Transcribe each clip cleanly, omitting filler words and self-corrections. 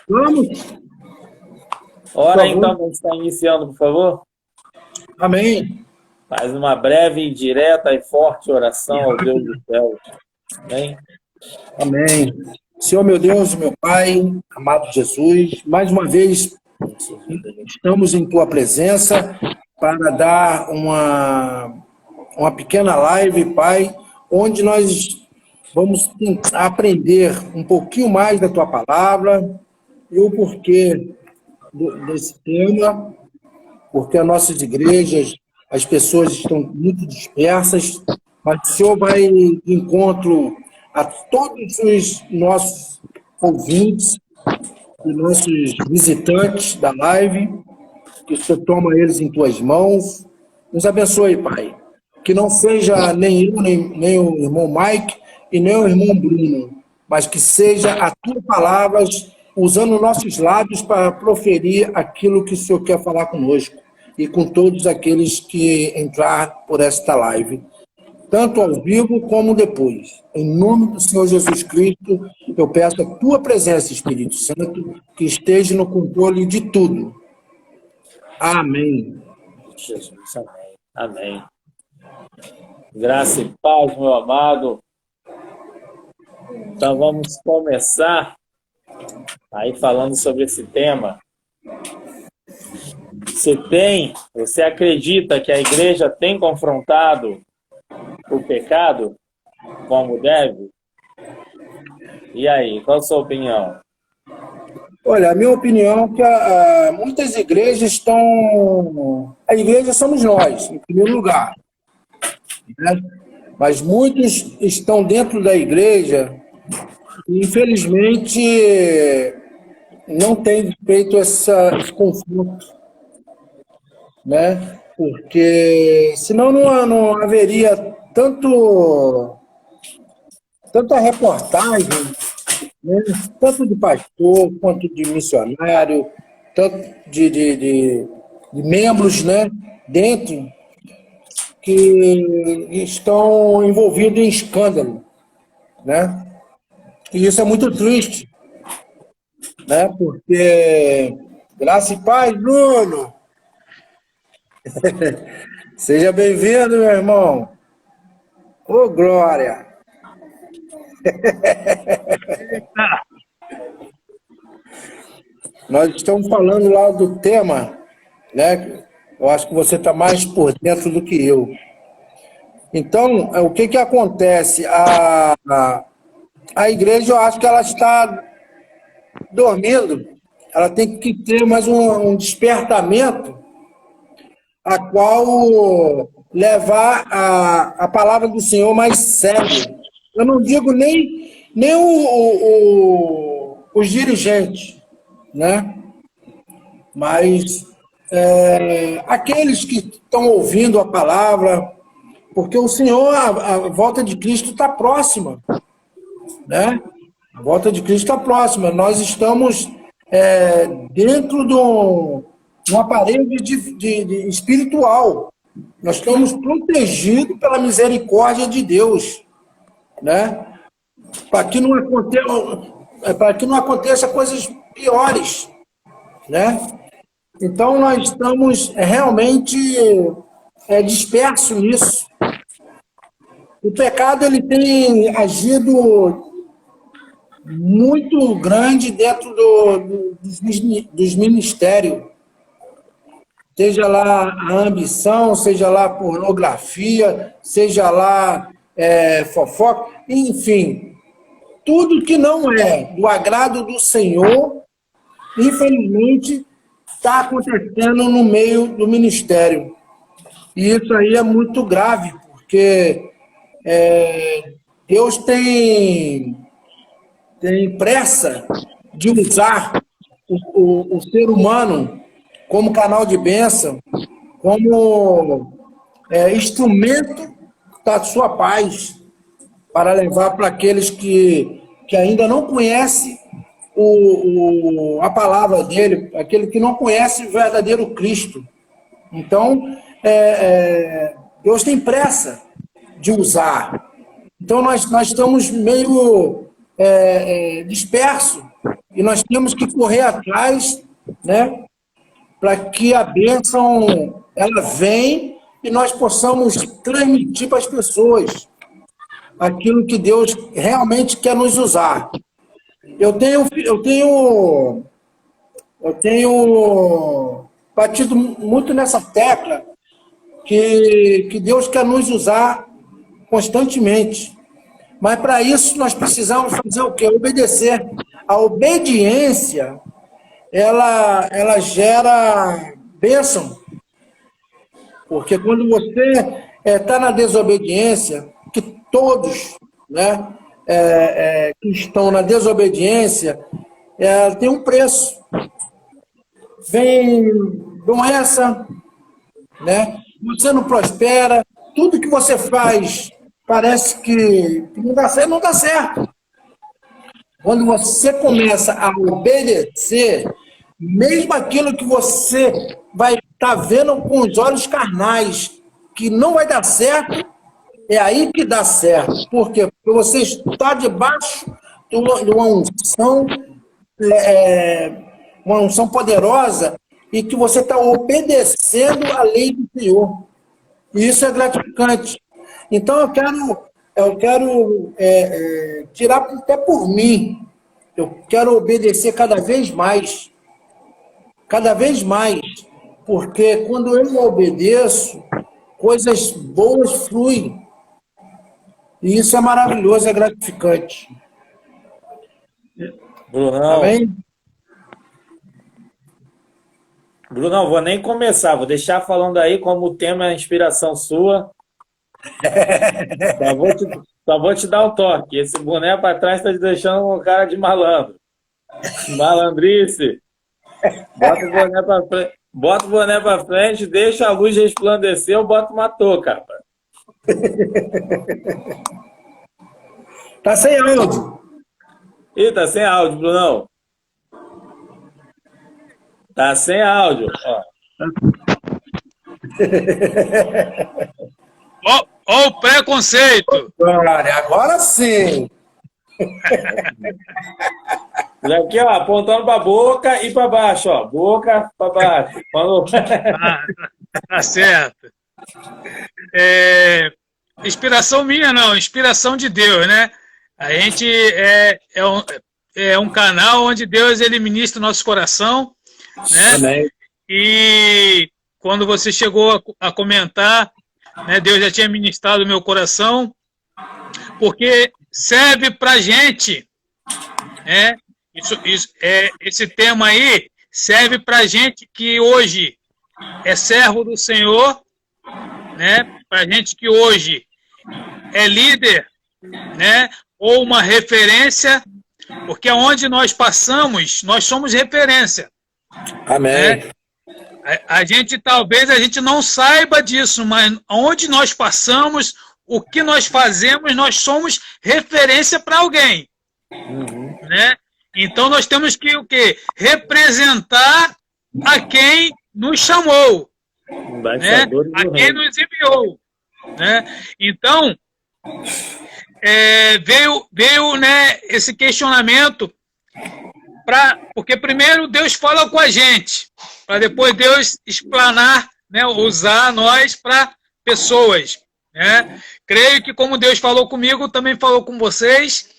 Vamos, por Ora favor. então, a gente está iniciando, por favor. Amém. Faz uma breve, direta e forte oração ao Deus do céu. Amém? Amém. Senhor, meu Deus, meu Pai, amado Jesus, mais uma vez estamos em Tua presença para dar uma pequena live, Pai, onde nós vamos aprender um pouquinho mais da Tua palavra e o porquê desse tema, porque as nossas igrejas, as pessoas estão muito dispersas, mas o Senhor vai de encontro a todos os nossos ouvintes e nossos visitantes da live, que o Senhor toma eles em tuas mãos. Nos abençoe, Pai. Que não seja nem eu, nem o irmão Mike e nem o irmão Bruno, mas que seja a tua palavras usando nossos lábios para proferir aquilo que o Senhor quer falar conosco e com todos aqueles que entrar por esta live, tanto ao vivo como depois. Em nome do Senhor Jesus Cristo, eu peço a tua presença, Espírito Santo, que esteja no controle de tudo. Amém. Jesus, amém. Amém. Graça e paz, meu amado. Então vamos começar aí falando sobre esse tema. Você acredita que a igreja tem confrontado o pecado como deve? E aí, qual a sua opinião? Olha, a minha opinião é que muitas igrejas estão... A igreja somos nós, em primeiro lugar, né? Mas muitos estão dentro da igreja e, infelizmente, não têm feito esse confronto, né? Porque senão não haveria tanta reportagem, né? Tanto de pastor, quanto de missionário, tanto de membros, né? Dentro, que estão envolvidos em escândalo, né? E isso é muito triste, né? Porque, graça e paz, Bruno, seja bem-vindo, meu irmão. Ô, glória! Nós estamos falando lá do tema, né? Eu acho que você está mais por dentro do que eu. Então, o que acontece? A igreja, eu acho que ela está dormindo. Ela tem que ter mais um despertamento a qual levar a palavra do Senhor mais sério. Eu não digo nem os dirigentes, né? Mas aqueles que estão ouvindo a palavra, porque o Senhor, a volta de Cristo está próxima, né? A volta de Cristo está próxima. Nós estamos dentro de uma parede espiritual. Nós estamos protegidos pela misericórdia de Deus, né? Para que não aconteça coisas piores, né? Então nós estamos realmente dispersos nisso. O pecado ele tem agido muito grande dentro dos ministérios. Seja lá a ambição, seja lá a pornografia, seja lá fofoca, enfim, tudo que não é do agrado do Senhor, infelizmente, está acontecendo no meio do ministério. E isso aí é muito grave, porque Deus tem pressa de usar o ser humano como canal de bênção, como instrumento da sua paz, para levar para aqueles que ainda não conhecem a palavra dele, aquele que não conhece o verdadeiro Cristo. Então, Deus tem pressa de usar. Então, nós estamos meio dispersos, e nós temos que correr atrás, né, para que a bênção ela venha e nós possamos transmitir para as pessoas aquilo que Deus realmente quer nos usar. Eu tenho batido muito nessa tecla que Deus quer nos usar constantemente. Mas para isso nós precisamos fazer o quê? Obedecer. A obediência, ela gera bênção. Porque quando você está na desobediência, que todos, né, que estão na desobediência, tem um preço. Vem doença, né? Você não prospera, tudo que você faz parece que não dá certo, não dá certo. Quando você começa a obedecer, mesmo aquilo que você vai estar vendo com os olhos carnais, que não vai dar certo, é aí que dá certo. Por quê? Porque você está debaixo de uma unção poderosa e que você está obedecendo a lei do Senhor. E isso é gratificante. Então, eu quero tirar até por mim. Eu quero obedecer cada vez mais. Cada vez mais. Porque quando eu obedeço, coisas boas fluem. E isso é maravilhoso, é gratificante. Brunão, Amém? Brunão, vou nem começar, vou deixar falando aí como o tema é a inspiração sua. Só vou te dar um toque. Esse boné para trás está te deixando com cara de malandro. Malandrice. Bota o boné para frente, deixa a luz resplandecer, eu boto uma touca, rapaz. Tá sem áudio. Ih, tá sem áudio, Brunão. Tá sem áudio. Ó o preconceito. Agora sim. Aqui, ó, apontando para a boca e para baixo, ó. Boca para baixo. Falou. Tá certo. Inspiração minha, não. Inspiração de Deus, né? A gente é um canal onde Deus ele ministra o nosso coração, né? Amém. E quando você chegou a comentar, né, Deus já tinha ministrado o meu coração, porque serve para gente, né? Esse tema aí serve para gente que hoje é servo do Senhor, né? Para gente que hoje é líder, né? Ou uma referência, porque onde nós passamos, nós somos referência. Amém. Né? Talvez a gente não saiba disso, mas onde nós passamos, o que nós fazemos, nós somos referência para alguém. Uhum. Né? Então nós temos que o quê? Representar a quem nos chamou, né? A quem nos enviou. Né? Então, veio né, esse questionamento, porque primeiro Deus fala com a gente, para depois Deus explanar, né, usar nós para pessoas. Né? Creio que como Deus falou comigo, também falou com vocês,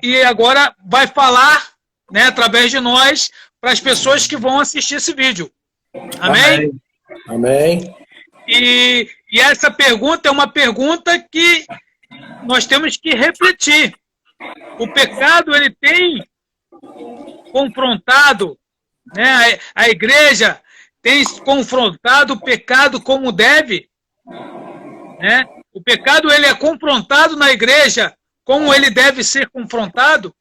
e agora vai falar, né, através de nós para as pessoas que vão assistir esse vídeo. Amém? Amém. E essa pergunta é uma pergunta que nós temos que refletir. O pecado, ele tem confrontado, né? A igreja tem confrontado o pecado como deve, né? O pecado, ele é confrontado na igreja como ele deve ser confrontado.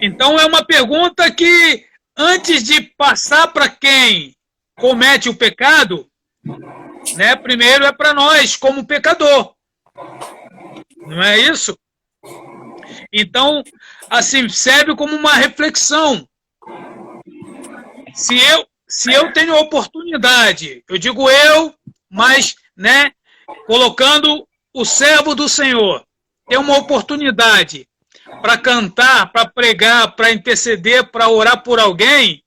Então é uma pergunta que, antes de passar para quem comete o pecado, né, primeiro é para nós, como pecador. Não é isso? Então, assim, serve como uma reflexão. Se eu tenho a oportunidade, eu digo eu, mas, né, colocando o servo do Senhor, ter uma oportunidade para cantar, para pregar, para interceder, para orar por alguém,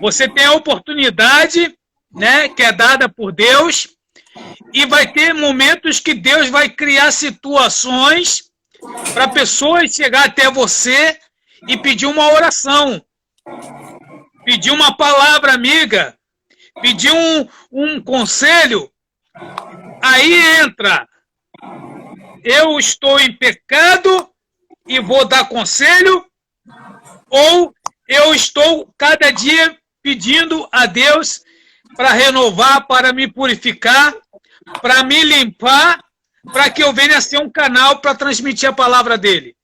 você tem a oportunidade, né, que é dada por Deus, e vai ter momentos que Deus vai criar situações para pessoas chegar até você e pedir uma oração, pedir uma palavra amiga, pedir um conselho. Aí entra, eu estou em pecado e vou dar conselho, ou eu estou cada dia pedindo a Deus para renovar, para me purificar, para me limpar, para que eu venha a ser um canal para transmitir a palavra dele.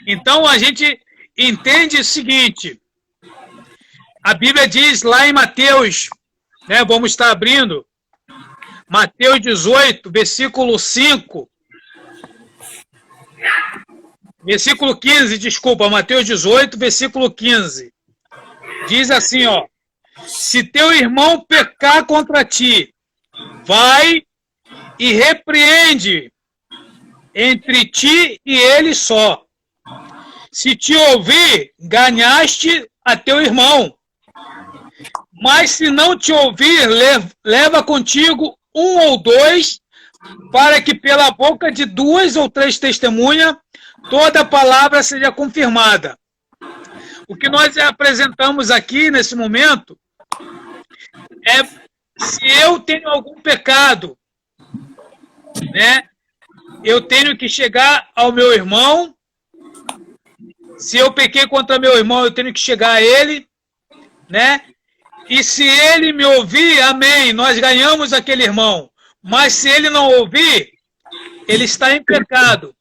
Então a gente entende o seguinte, a Bíblia diz lá em Mateus, né, vamos estar abrindo, Mateus 18, versículo 5, versículo 15, desculpa, Mateus 18, versículo 15, diz assim, ó, se teu irmão pecar contra ti, vai e repreende entre ti e ele só. Se te ouvir, ganhaste a teu irmão. Mas se não te ouvir, leva contigo um ou dois, para que pela boca de 2 ou 3 testemunhas, toda palavra seja confirmada. O que nós apresentamos aqui nesse momento é se eu tenho algum pecado, né? Eu tenho que chegar ao meu irmão. Se eu pequei contra meu irmão, eu tenho que chegar a ele, né? E se ele me ouvir, amém, nós ganhamos aquele irmão. Mas se ele não ouvir, ele está em pecado.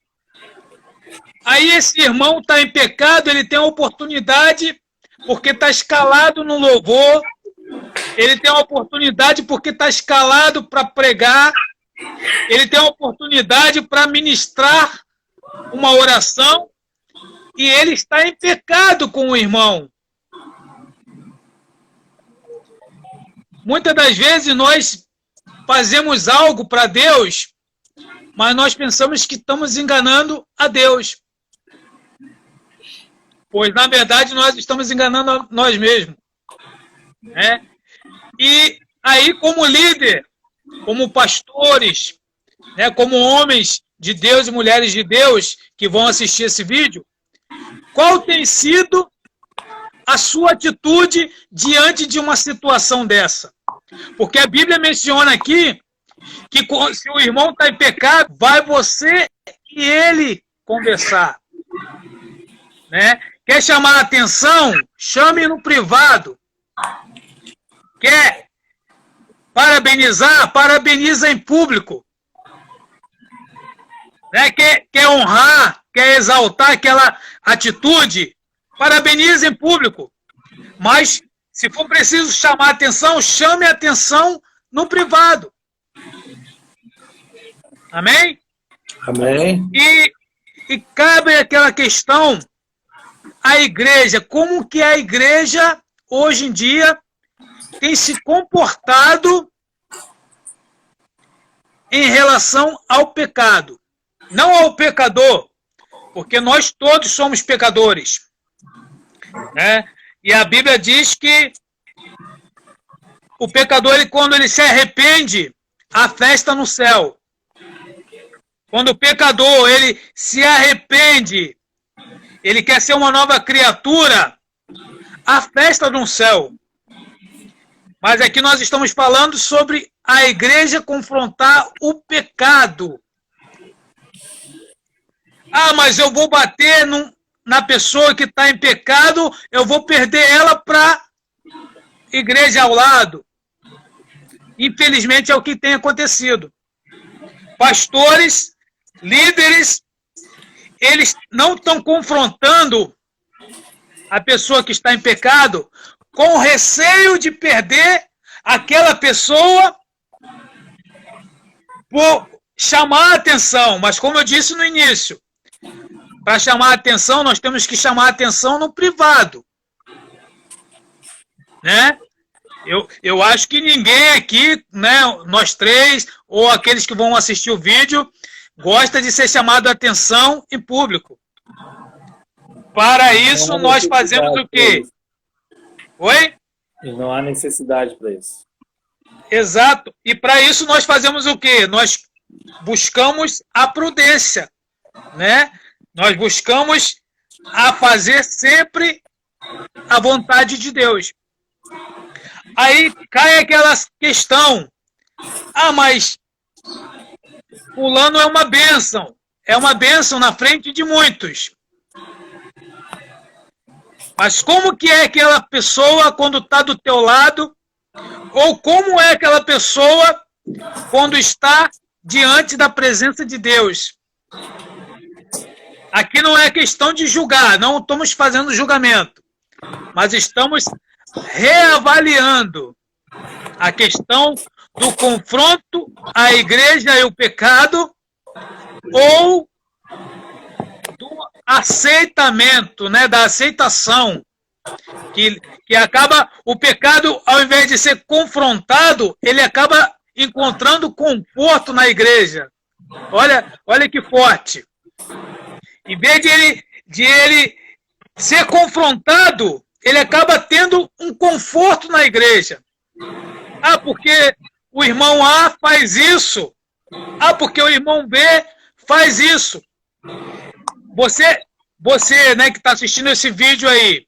Aí esse irmão está em pecado, ele tem a oportunidade, porque está escalado no louvor, ele tem a oportunidade porque está escalado para pregar, ele tem a oportunidade para ministrar uma oração, e ele está em pecado com o irmão. Muitas das vezes nós fazemos algo para Deus, mas nós pensamos que estamos enganando a Deus. Pois, na verdade, nós estamos enganando a nós mesmos. Né? E aí, como líder, como pastores, né, como homens de Deus e mulheres de Deus que vão assistir esse vídeo, qual tem sido a sua atitude diante de uma situação dessa? Porque a Bíblia menciona aqui que se o irmão está em pecado, vai você e ele conversar. Né? Quer chamar a atenção? Chame no privado. Quer parabenizar? Parabeniza em público. Né? Quer honrar? Quer exaltar aquela atitude? Parabeniza em público. Mas, se for preciso chamar a atenção, chame a atenção no privado. Amém? Amém. E cabe aquela questão, a igreja, como que a igreja, hoje em dia, tem se comportado em relação ao pecado. Não ao pecador, porque nós todos somos pecadores. Né? E a Bíblia diz que o pecador, quando ele se arrepende, há festa no céu. Quando o pecador ele se arrepende, ele quer ser uma nova criatura, há festa no céu. Mas aqui nós estamos falando sobre a igreja confrontar o pecado. Ah, mas eu vou bater na pessoa que está em pecado, eu vou perder ela para a igreja ao lado. Infelizmente é o que tem acontecido. Pastores, líderes, eles não estão confrontando a pessoa que está em pecado com receio de perder aquela pessoa por chamar a atenção. Mas como eu disse no início, para chamar a atenção, nós temos que chamar a atenção no privado. Né? Eu acho que ninguém aqui, né, nós três, ou aqueles que vão assistir o vídeo, gosta de ser chamado a atenção em público. Para isso, nós fazemos o quê? Oi? E não há necessidade para isso. Exato. E para isso nós fazemos o quê? Nós buscamos a prudência, né? Nós buscamos a fazer sempre a vontade de Deus. Aí cai aquela questão. Ah, mas fulano é uma bênção. É uma bênção na frente de muitos. Mas como que é aquela pessoa quando está do teu lado? Ou como é aquela pessoa quando está diante da presença de Deus? Aqui não é questão de julgar, não estamos fazendo julgamento, mas estamos reavaliando a questão do confronto à igreja e o pecado, ou do aceitamento, né, da aceitação, que acaba, o pecado, ao invés de ser confrontado, ele acaba encontrando conforto na igreja. Olha que forte. Em vez de ele ser confrontado, ele acaba tendo um conforto na igreja. Ah, porque o irmão A faz isso. Ah, porque o irmão B faz isso. Você, né, que está assistindo esse vídeo aí,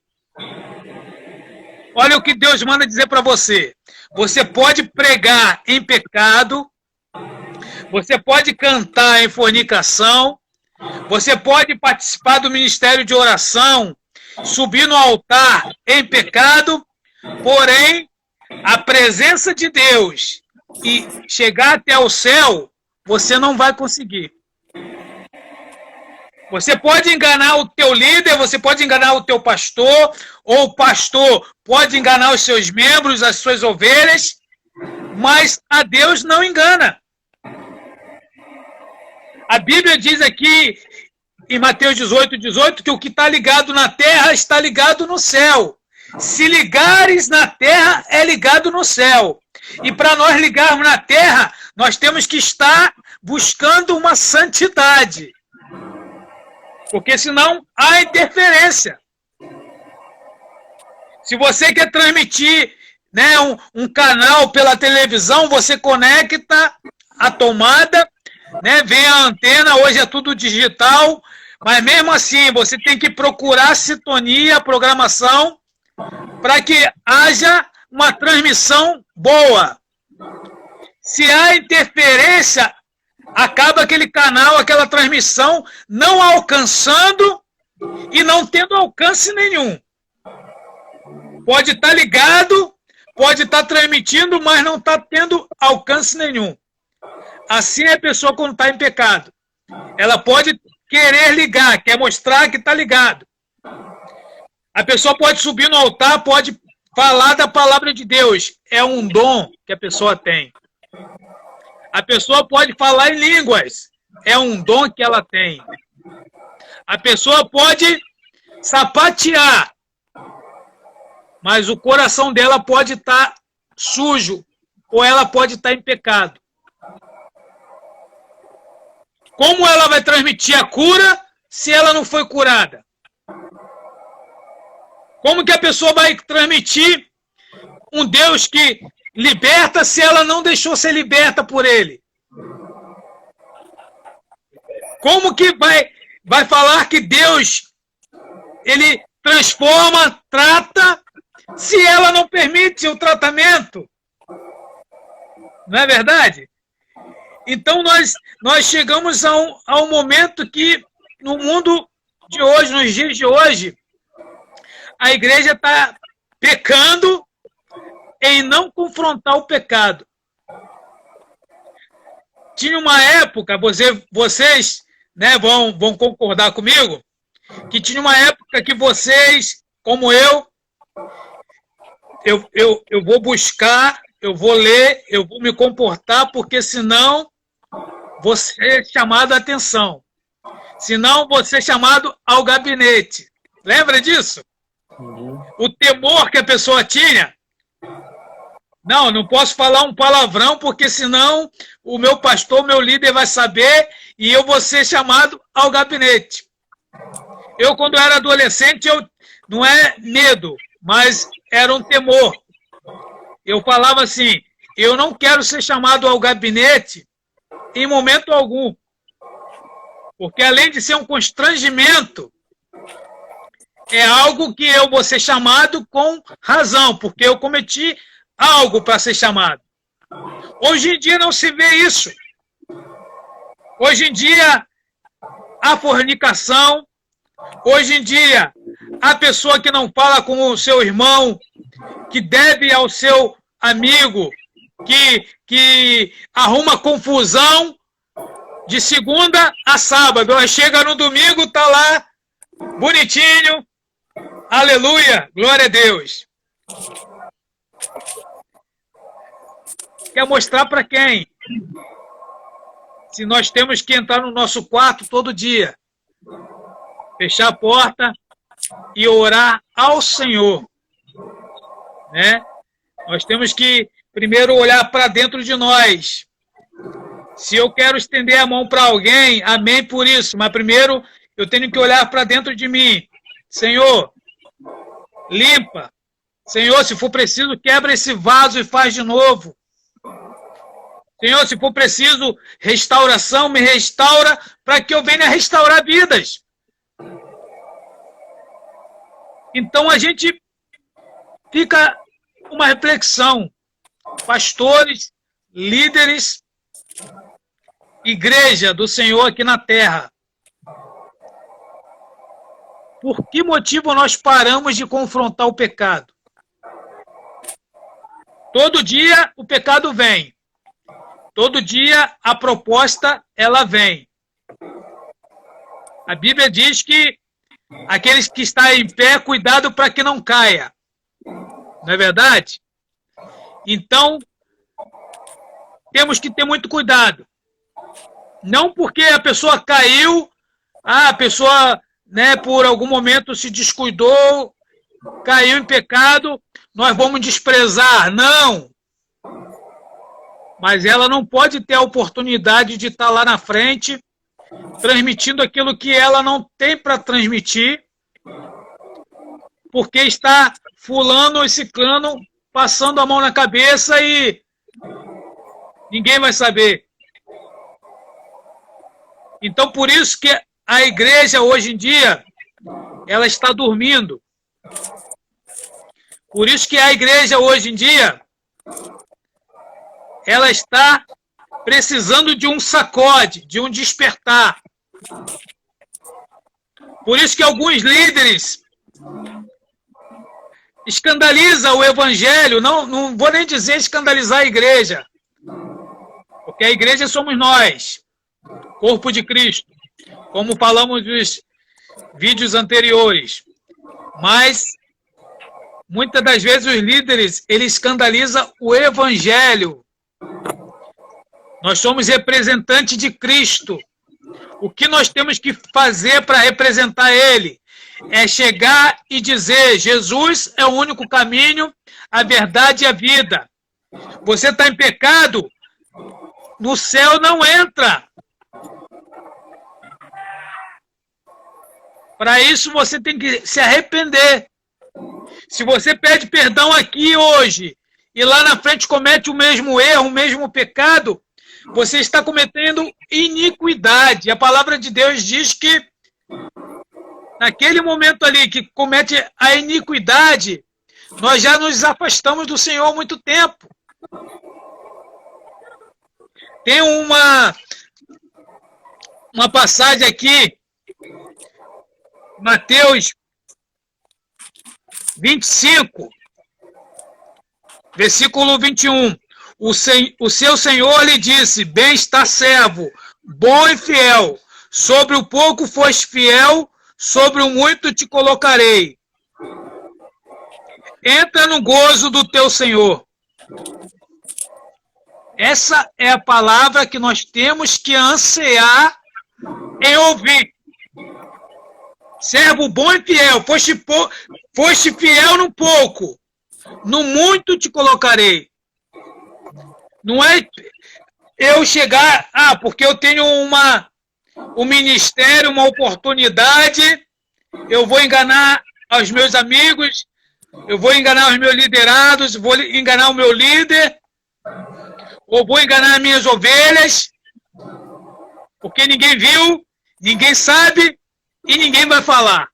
olha o que Deus manda dizer para você. Você pode pregar em pecado, você pode cantar em fornicação, você pode participar do ministério de oração, subir no altar em pecado, porém, a presença de Deus e chegar até o céu, você não vai conseguir. Você pode enganar o teu líder, você pode enganar o teu pastor, ou o pastor pode enganar os seus membros, as suas ovelhas, mas a Deus não engana. A Bíblia diz aqui, em Mateus 18, que o que está ligado na terra está ligado no céu. Se ligares na terra, é ligado no céu. E para nós ligarmos na terra, nós temos que estar buscando uma santidade. Porque senão há interferência. Se você quer transmitir, né, um canal pela televisão, você conecta a tomada, né, vem a antena, hoje é tudo digital, mas mesmo assim você tem que procurar a sintonia, a programação, para que haja uma transmissão boa. Se há interferência, acaba aquele canal, aquela transmissão não alcançando e não tendo alcance nenhum. Pode estar ligado, pode estar transmitindo, mas não está tendo alcance nenhum. Assim é a pessoa quando está em pecado. Ela pode querer ligar, quer mostrar que está ligado. A pessoa pode subir no altar, pode falar da palavra de Deus. É um dom que a pessoa tem. A pessoa pode falar em línguas. É um dom que ela tem. A pessoa pode sapatear. Mas o coração dela pode estar sujo. Ou ela pode estar em pecado. Como ela vai transmitir a cura se ela não foi curada? Como que a pessoa vai transmitir um Deus que liberta se ela não deixou ser liberta por Ele? Como que vai falar que Deus, Ele transforma, trata, se ela não permite o tratamento? Não é verdade? Então nós chegamos a um momento que no mundo de hoje, nos dias de hoje, a igreja está pecando em não confrontar o pecado. Tinha uma época, vocês, né, vão concordar comigo, que tinha uma época que vocês, como eu vou buscar, eu vou ler, eu vou me comportar, porque senão vou ser chamado a atenção. Senão vou ser chamado ao gabinete. Lembra disso? O temor que a pessoa tinha. Não posso falar um palavrão, porque senão o meu pastor, o meu líder vai saber e eu vou ser chamado ao gabinete. Eu, quando era adolescente, não é medo, mas era um temor. Eu falava assim, eu não quero ser chamado ao gabinete em momento algum. Porque além de ser um constrangimento, é algo que eu vou ser chamado com razão, porque eu cometi algo para ser chamado. Hoje em dia não se vê isso. Hoje em dia, a fornicação, hoje em dia, a pessoa que não fala com o seu irmão, que deve ao seu amigo, que arruma confusão de segunda a sábado. Aí chega no domingo, tá lá, bonitinho, aleluia, glória a Deus. Quer mostrar para quem? Se nós temos que entrar no nosso quarto todo dia, fechar a porta e orar ao Senhor, né? Nós temos que primeiro olhar para dentro de nós. Se eu quero estender a mão para alguém, amém por isso, mas primeiro eu tenho que olhar para dentro de mim. Senhor, limpa. Senhor, se for preciso, quebra esse vaso e faz de novo. Senhor, se for preciso restauração, me restaura para que eu venha restaurar vidas. Então a gente fica uma reflexão. Pastores, líderes, igreja do Senhor aqui na terra. Por que motivo nós paramos de confrontar o pecado? Todo dia o pecado vem. Todo dia a proposta, ela vem. A Bíblia diz que aqueles que estão em pé, cuidado para que não caia. Não é verdade? Então, temos que ter muito cuidado. Não porque a pessoa caiu, a pessoa, né, por algum momento se descuidou, caiu em pecado, nós vamos desprezar. Não! Mas ela não pode ter a oportunidade de estar lá na frente, transmitindo aquilo que ela não tem para transmitir, porque está fulano e ciclano passando a mão na cabeça e ninguém vai saber. Então, por isso que a igreja, hoje em dia, ela está dormindo. Por isso que a igreja, hoje em dia, ela está precisando de um sacode, de um despertar. Por isso que alguns líderes escandalizam o evangelho, não vou nem dizer escandalizar a igreja, porque a igreja somos nós, corpo de Cristo, como falamos nos vídeos anteriores. Mas, muitas das vezes, os líderes, eles escandalizam o evangelho. Nós somos representantes de Cristo. O que nós temos que fazer para representar Ele? É chegar e dizer, Jesus é o único caminho, a verdade e a vida. Você está em pecado, no céu não entra. Para isso você tem que se arrepender. Se você pede perdão aqui hoje e lá na frente comete o mesmo erro, o mesmo pecado, você está cometendo iniquidade. A palavra de Deus diz que naquele momento ali que comete a iniquidade, nós já nos afastamos do Senhor há muito tempo. Tem uma passagem aqui, Mateus 25, versículo 21. O seu Senhor lhe disse, bem está servo, bom e fiel, sobre o pouco foste fiel, sobre o muito te colocarei. Entra no gozo do teu Senhor. Essa é a palavra que nós temos que ansiar em ouvir. Servo bom e fiel, foste fiel no pouco, no muito te colocarei. Não é eu chegar, porque eu tenho uma um ministério, uma oportunidade, eu vou enganar os meus amigos, eu vou enganar os meus liderados, vou enganar o meu líder, ou vou enganar as minhas ovelhas, porque ninguém viu, ninguém sabe e ninguém vai falar.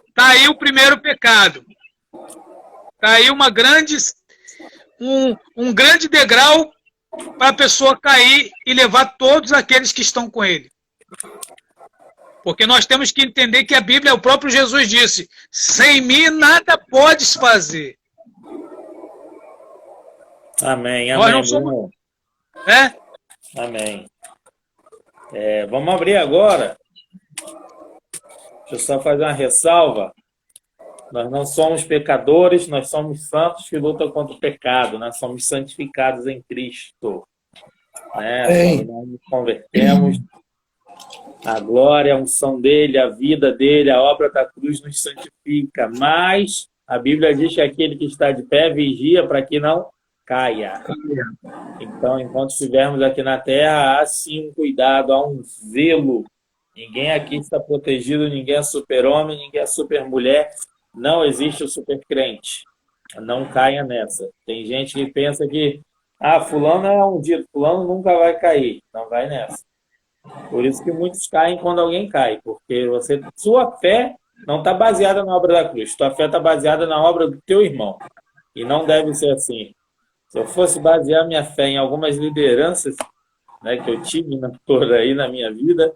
Está aí o primeiro pecado. Está aí um grande degrau para a pessoa cair e levar todos aqueles que estão com ele. Porque nós temos que entender que a Bíblia, o próprio Jesus disse, sem mim nada podes fazer. Amém, amém. Nós não somos... Amém. Vamos abrir agora. Deixa eu só fazer uma ressalva. Nós não somos pecadores, nós somos santos que lutam contra o pecado. Nós somos santificados em Cristo. Quando nós nos convertemos, a glória, a unção dele, a vida dele, a obra da cruz nos santifica. Mas a Bíblia diz que aquele que está de pé vigia para que não caia. Então, enquanto estivermos aqui na terra, há sim um cuidado, há um zelo. Ninguém aqui está protegido, ninguém é super-homem, ninguém é super-mulher. Não existe o super-crente. Não caia nessa. Tem gente que pensa que fulano é ungido, fulano nunca vai cair. Não vai nessa. Por isso que muitos caem quando alguém cai, porque sua fé não está baseada na obra da cruz. Sua fé está baseada na obra do teu irmão. E não deve ser assim. Se eu fosse basear minha fé em algumas lideranças, né, que eu tive por aí na minha vida,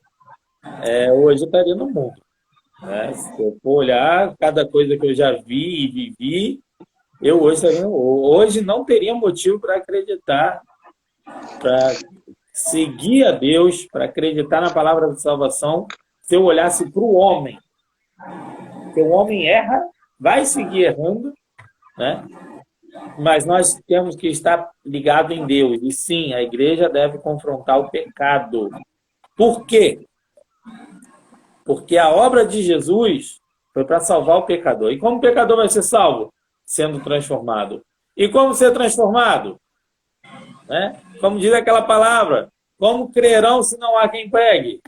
hoje eu estaria no mundo. Né? Se eu for olhar cada coisa que eu já vi e vivi, eu hoje não teria motivo para acreditar, para seguir a Deus, para acreditar na palavra de salvação, se eu olhasse para o homem. Se o homem erra, vai seguir errando, né? Mas nós temos que estar ligados em Deus. E sim, a igreja deve confrontar o pecado. Por quê? Porque a obra de Jesus foi para salvar o pecador. E como o pecador vai ser salvo? Sendo transformado. E como ser transformado? Né? Como diz aquela palavra, como crerão se não há quem pregue?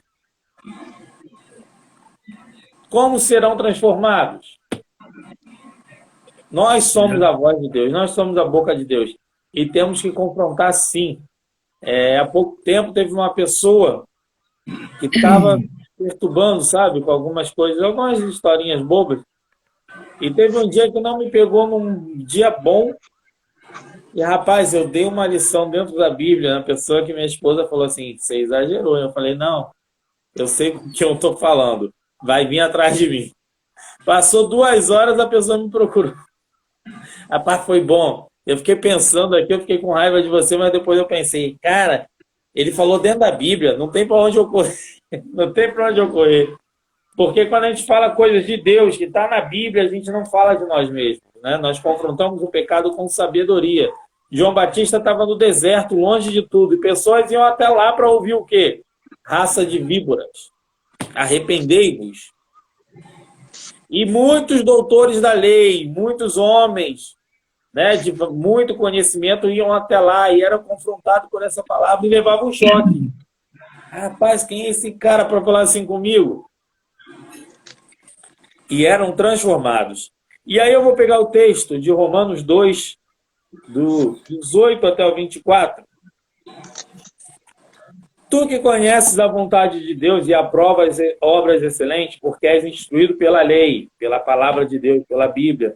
Como serão transformados? Nós somos a voz de Deus, nós somos a boca de Deus. E temos que confrontar sim. Há pouco tempo teve uma pessoa que estava perturbando, sabe, com algumas coisas, algumas historinhas bobas. E teve um dia que não me pegou num dia bom. E, rapaz, eu dei uma lição dentro da Bíblia, na pessoa que minha esposa falou assim, você exagerou. Eu falei, não, eu sei o que eu estou falando. Vai vir atrás de mim. Passou 2 horas, a pessoa me procurou. Rapaz, foi bom. Eu fiquei pensando aqui, eu fiquei com raiva de você, mas depois eu pensei, cara, ele falou dentro da Bíblia, não tem para onde eu correr. Não tem para onde eu correr. Porque quando a gente fala coisas de Deus, que está na Bíblia, a gente não fala de nós mesmos. Né? Nós confrontamos o pecado com sabedoria. João Batista estava no deserto, longe de tudo, e pessoas iam até lá para ouvir o quê? Raça de víboras. Arrependei-vos. E muitos doutores da lei, muitos homens, né, de muito conhecimento iam até lá e eram confrontados por essa palavra e levavam um choque. Rapaz, quem é esse cara para falar assim comigo? E eram transformados. E aí eu vou pegar o texto de Romanos 2, do 18 até o 24. Tu que conheces a vontade de Deus e aprovas obras excelentes, porque és instruído pela lei, pela palavra de Deus, pela Bíblia.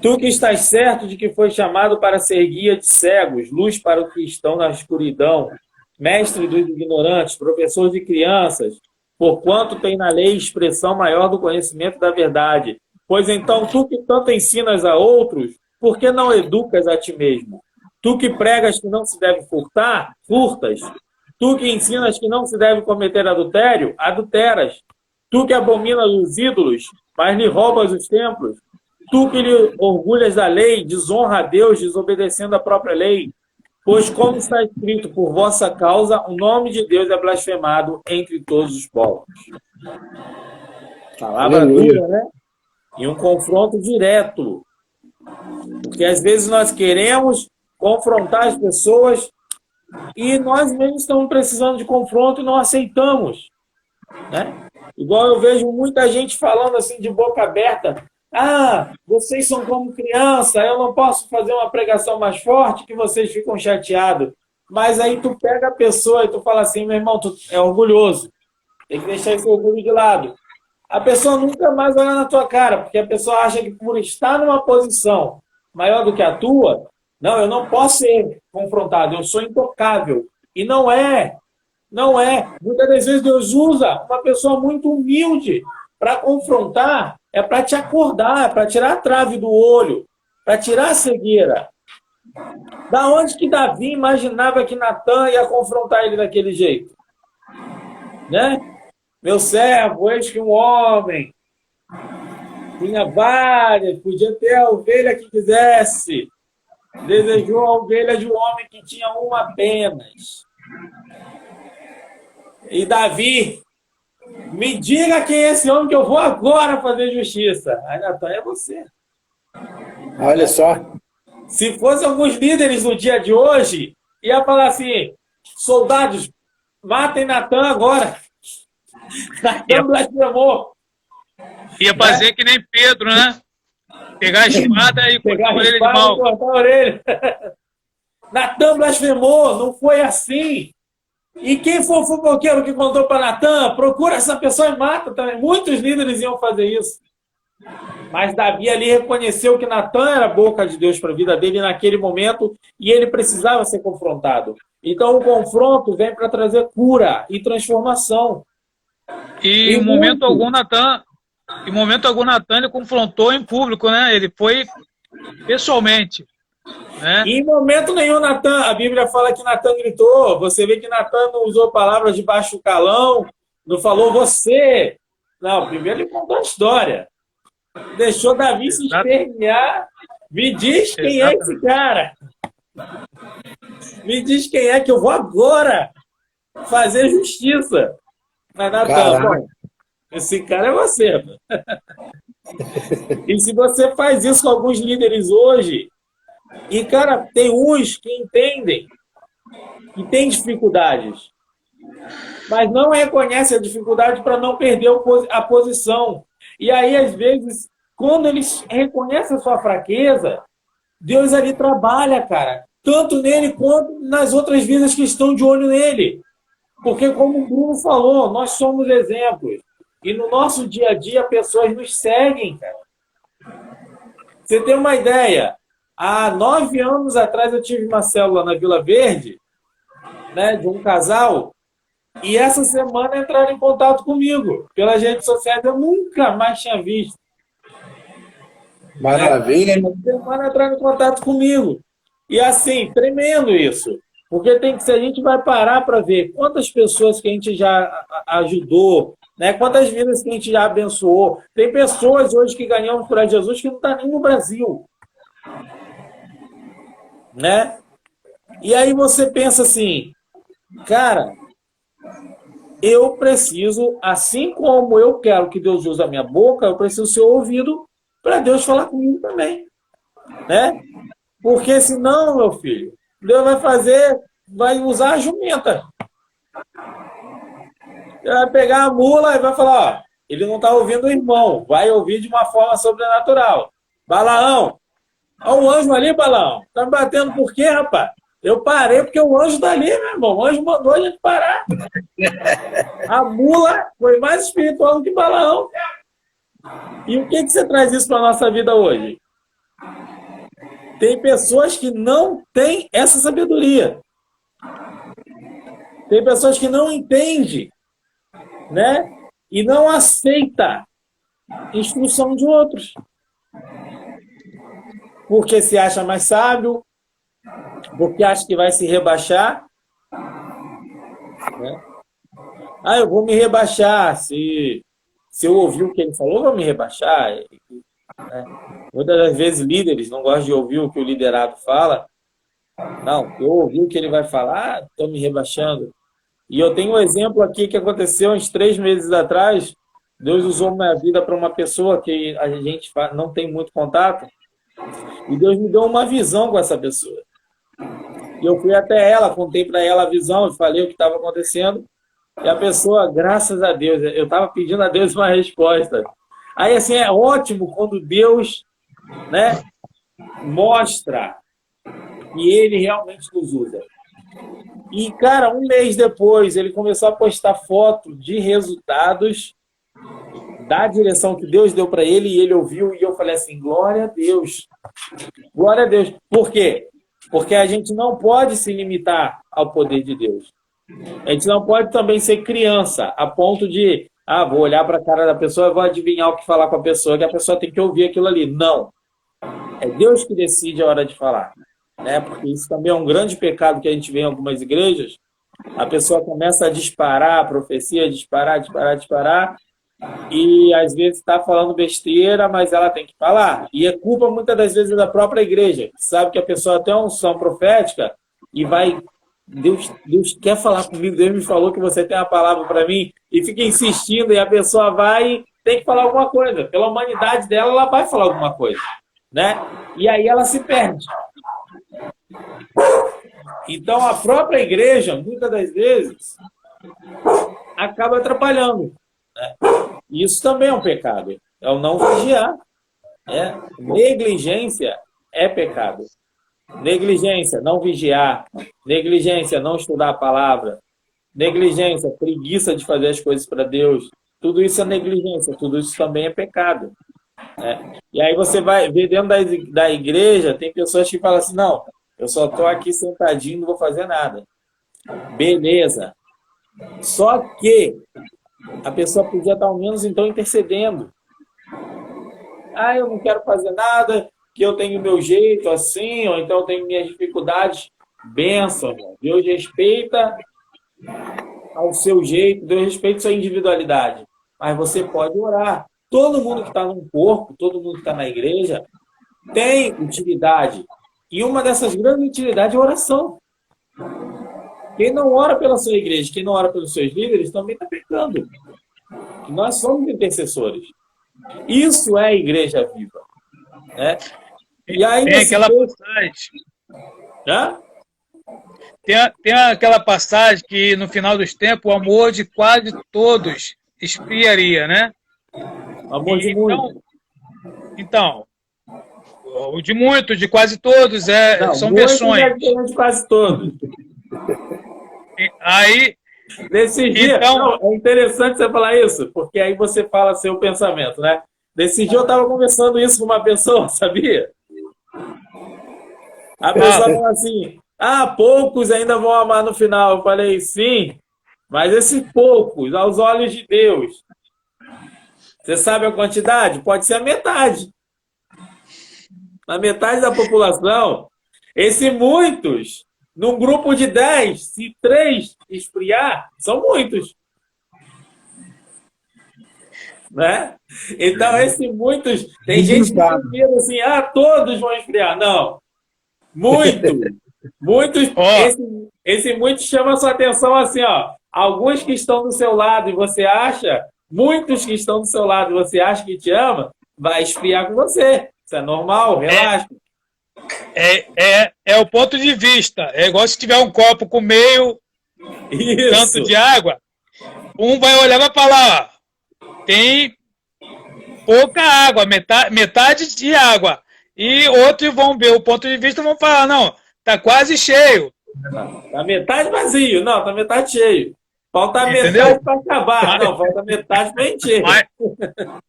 Tu que estás certo de que foi chamado para ser guia de cegos, luz para os que estão na escuridão, mestre dos ignorantes, professor de crianças, porquanto tem na lei expressão maior do conhecimento da verdade. Pois então, tu que tanto ensinas a outros, por que não educas a ti mesmo? Tu que pregas que não se deve furtar, furtas. Tu que ensinas que não se deve cometer adultério, adulteras. Tu que abominas os ídolos, mas lhe roubas os templos. Tu que lhe orgulhas da lei, desonra a Deus, desobedecendo a própria lei. Pois, como está escrito, por vossa causa, o nome de Deus é blasfemado entre todos os povos. Palavra dura, né? E um confronto direto. Porque às vezes nós queremos confrontar as pessoas E nós mesmos estamos precisando de confronto e não aceitamos, né? Igual eu vejo muita gente falando assim de boca aberta: ah, vocês são como criança, eu não posso fazer uma pregação mais forte que vocês ficam chateados. Mas aí tu pega a pessoa e tu fala assim: meu irmão, tu é orgulhoso, tem que deixar esse orgulho de lado. A pessoa nunca mais olha na tua cara, porque a pessoa acha que por estar numa posição maior do que a tua, não, eu não posso ser confrontado, eu sou intocável. E não é. Não é. Muitas das vezes Deus usa uma pessoa muito humilde para confrontar, é para te acordar, é para tirar a trave do olho, para tirar a cegueira. Da onde que Davi imaginava que Natan ia confrontar ele daquele jeito? Né? Meu servo, eis que um homem tinha várias, podia ter a ovelha que quisesse, desejou a ovelha de um homem que tinha uma apenas. E Davi, me diga quem é esse homem que eu vou agora fazer justiça. Aí Natan, é você. Olha só. Se fossem alguns líderes no dia de hoje, ia falar assim: soldados, matem Natan agora. Natan blasfemou. Ia fazer que nem Pedro, né? Pegar a espada e cortar a orelha de mal. Cortar a orelha. Natan blasfemou, não foi assim. E quem for o fofoqueiro que contou para Natan, procura essa pessoa e mata também. Muitos líderes iam fazer isso. Mas Davi ali reconheceu que Natan era a boca de Deus para a vida dele naquele momento e ele precisava ser confrontado. Então o confronto vem para trazer cura e transformação. E em momento algum Natan ele confrontou em público, né? Ele foi pessoalmente. Né? E em momento nenhum Natan, a Bíblia fala que Natan gritou. Você vê que Natan não usou palavras de baixo calão, não falou você. Não, primeiro ele contou a história. Deixou Davi se espernear. Me diz quem é esse cara. Me diz quem é que eu vou agora fazer justiça. Mas Natan, esse cara é você. E se você faz isso com alguns líderes hoje, e cara, tem uns que entendem, que tem dificuldades, mas não reconhece a dificuldade para não perder a posição. E aí, às vezes, quando eles reconhecem a sua fraqueza, Deus ali trabalha, cara, tanto nele quanto nas outras vidas que estão de olho nele. Porque, como o Bruno falou, nós somos exemplos. E no nosso dia a dia, pessoas nos seguem, cara. Você tem uma ideia? Há 9 anos atrás, eu tive uma célula na Vila Verde, né, de um casal, e essa semana entraram em contato comigo. Pelas redes sociais, eu nunca mais tinha visto. Maravilha. Essa semana entraram em contato comigo. E assim, tremendo isso. Porque tem que, se a gente vai parar para ver quantas pessoas que a gente já ajudou, né? Quantas vidas que a gente já abençoou. Tem pessoas hoje que ganham por Jesus que não estão nem no Brasil. Né? E aí você pensa assim, cara, eu preciso, assim como eu quero que Deus use a minha boca, eu preciso ser ouvido para Deus falar comigo também. Né? Porque senão, meu filho, Deus vai usar a jumenta. Ele vai pegar a mula e vai falar, ó, ele não está ouvindo o irmão, vai ouvir de uma forma sobrenatural. Balaão, olha o anjo ali, Balaão. Tá me batendo por quê, rapaz? Eu parei porque o anjo está ali, meu irmão. O anjo mandou a gente parar. A mula foi mais espiritual do que Balaão. E o que você traz isso para a nossa vida hoje? Tem pessoas que não têm essa sabedoria. Tem pessoas que não entendem, né? E não aceita instrução de outros. Porque se acha mais sábio, porque acha que vai se rebaixar. Né? Ah, eu vou me rebaixar. Se eu ouvir o que ele falou, eu vou me rebaixar. Né? Muitas das vezes líderes não gostam de ouvir o que o liderado fala. Não, eu ouvi o que ele vai falar, estou me rebaixando. E eu tenho um exemplo aqui que aconteceu uns 3 meses atrás. Deus usou minha vida para uma pessoa que a gente não tem muito contato. E Deus me deu uma visão com essa pessoa. E eu fui até ela, contei para ela a visão, falei o que estava acontecendo. E a pessoa, graças a Deus, eu estava pedindo a Deus uma resposta. Aí, assim, é ótimo quando Deus, né, mostra que Ele realmente nos usa. E, cara, um mês depois, ele começou a postar foto de resultados da direção que Deus deu para ele, e ele ouviu, e eu falei assim, glória a Deus. Glória a Deus. Por quê? Porque a gente não pode se limitar ao poder de Deus. A gente não pode também ser criança, a ponto de, vou olhar para a cara da pessoa e vou adivinhar o que falar com a pessoa, que a pessoa tem que ouvir aquilo ali. Não. É Deus que decide a hora de falar. Né? Porque isso também é um grande pecado que a gente vê em algumas igrejas. A pessoa começa a disparar a profecia, disparar, e às vezes está falando besteira, mas ela tem que falar. E é culpa muitas das vezes da própria igreja, que sabe que a pessoa tem uma unção profética e vai... Deus quer falar comigo, Deus me falou que você tem uma palavra para mim, e fica insistindo, e a pessoa vai tem que falar alguma coisa. Pela humanidade dela, ela vai falar alguma coisa. Né? E aí ela se perde. Então, a própria igreja, muitas das vezes, acaba atrapalhando. Né? Isso também é um pecado. É o não vigiar. Né? Negligência é pecado. Negligência, não vigiar. Negligência, não estudar a palavra. Negligência, preguiça de fazer as coisas para Deus. Tudo isso é negligência, tudo isso também é pecado. Né? E aí você vai ver dentro da igreja, tem pessoas que falam assim, não, eu só estou aqui sentadinho, não vou fazer nada. Beleza. Só que a pessoa podia estar ao menos então intercedendo. Eu não quero fazer nada, que eu tenho meu jeito assim, ou então eu tenho minhas dificuldades. Bênção, irmão. Deus respeita ao seu jeito, Deus respeita a sua individualidade. Mas você pode orar. Todo mundo que está num corpo, todo mundo que está na igreja, tem utilidade. E uma dessas grandes utilidades é a oração. Quem não ora pela sua igreja, quem não ora pelos seus líderes, também está pecando. Nós somos intercessores. Isso é a igreja viva. Né? E aí, tem aquela passagem. Hã? Tem aquela passagem que no final dos tempos o amor de quase todos esfriaria, né? Amor de muito. Então, o de muito, de quase todos, são versões. De quase todos. Aí, nesse dia, então, é interessante você falar isso, porque aí você fala seu pensamento, né? Nesse dia eu estava conversando isso com uma pessoa, sabia? A pessoa falou assim, poucos ainda vão amar no final. Eu falei, sim, mas esses poucos, aos olhos de Deus, você sabe a quantidade? Pode ser a metade. A metade da população, esses muitos, num grupo de 10, se 3 esfriar, são muitos. Né? Então, esses muitos... Tem gente que pensa assim, todos vão esfriar. Não. Muitos... Esse muito chama a sua atenção assim, ó. Alguns que estão do seu lado e você acha... Muitos que estão do seu lado e você acha que te ama, vai esfriar com você. Isso é normal, relaxa. É o ponto de vista. É igual se tiver um copo com meio tanto de água, um vai olhar e vai falar, tem pouca água, metade de água. E outros vão ver o ponto de vista e vão falar, não, tá quase cheio. Tá metade vazio, não, tá metade cheio. Falta metade para acabar. Não, falta metade para encher.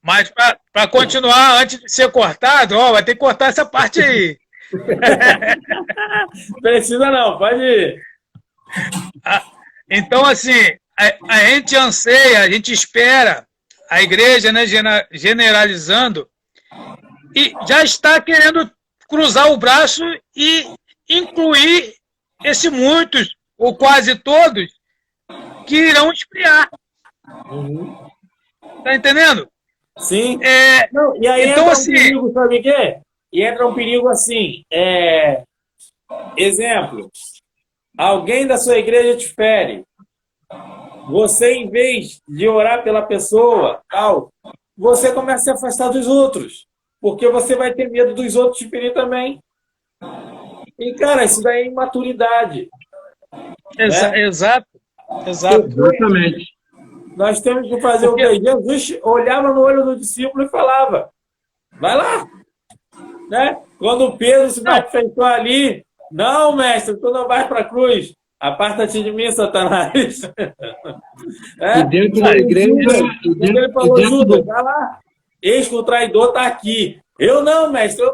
Mas para continuar, antes de ser cortado, vai ter que cortar essa parte aí. Precisa não, pode ir. Então, assim, a gente anseia, a gente espera, a igreja, né, generalizando, e já está querendo cruzar o braço e incluir esses muitos, ou quase todos, que irão esfriar. Tá entendendo? Sim. Não, e aí então, entra assim, perigo, sabe o quê? E entra um perigo assim, exemplo, alguém da sua igreja te fere, você, em vez de orar pela pessoa, você começa a se afastar dos outros, porque você vai ter medo dos outros te ferir também. E, cara, isso daí é imaturidade. Exato. Exatamente. Nós temos que fazer o que? Jesus olhava no olho do discípulo e falava, vai lá. Né? Quando Pedro se manifestou ali, não, mestre, tu não vais para a cruz. Aparta-te de mim, Satanás. E dentro da igreja... Ele falou, Judas, vai lá. Eis que o traidor está aqui. Eu não, mestre.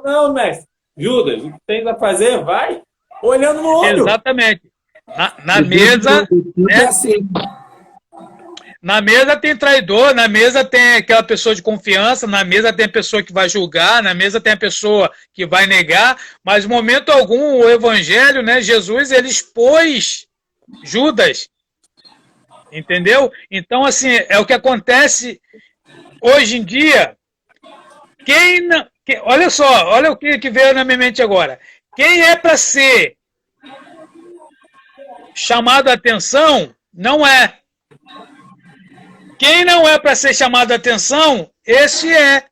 Judas, o que tem a fazer? Vai. Olhando no olho. Exatamente. Na mesa... É assim. Na mesa tem traidor, na mesa tem aquela pessoa de confiança, na mesa tem a pessoa que vai julgar, na mesa tem a pessoa que vai negar, mas em momento algum o evangelho, né, Jesus, ele expôs Judas, entendeu? Então, assim, é o que acontece hoje em dia. Olha só, olha o que veio na minha mente agora. Quem é para ser chamado a atenção, não é. Quem não é para ser chamado a atenção, esse é.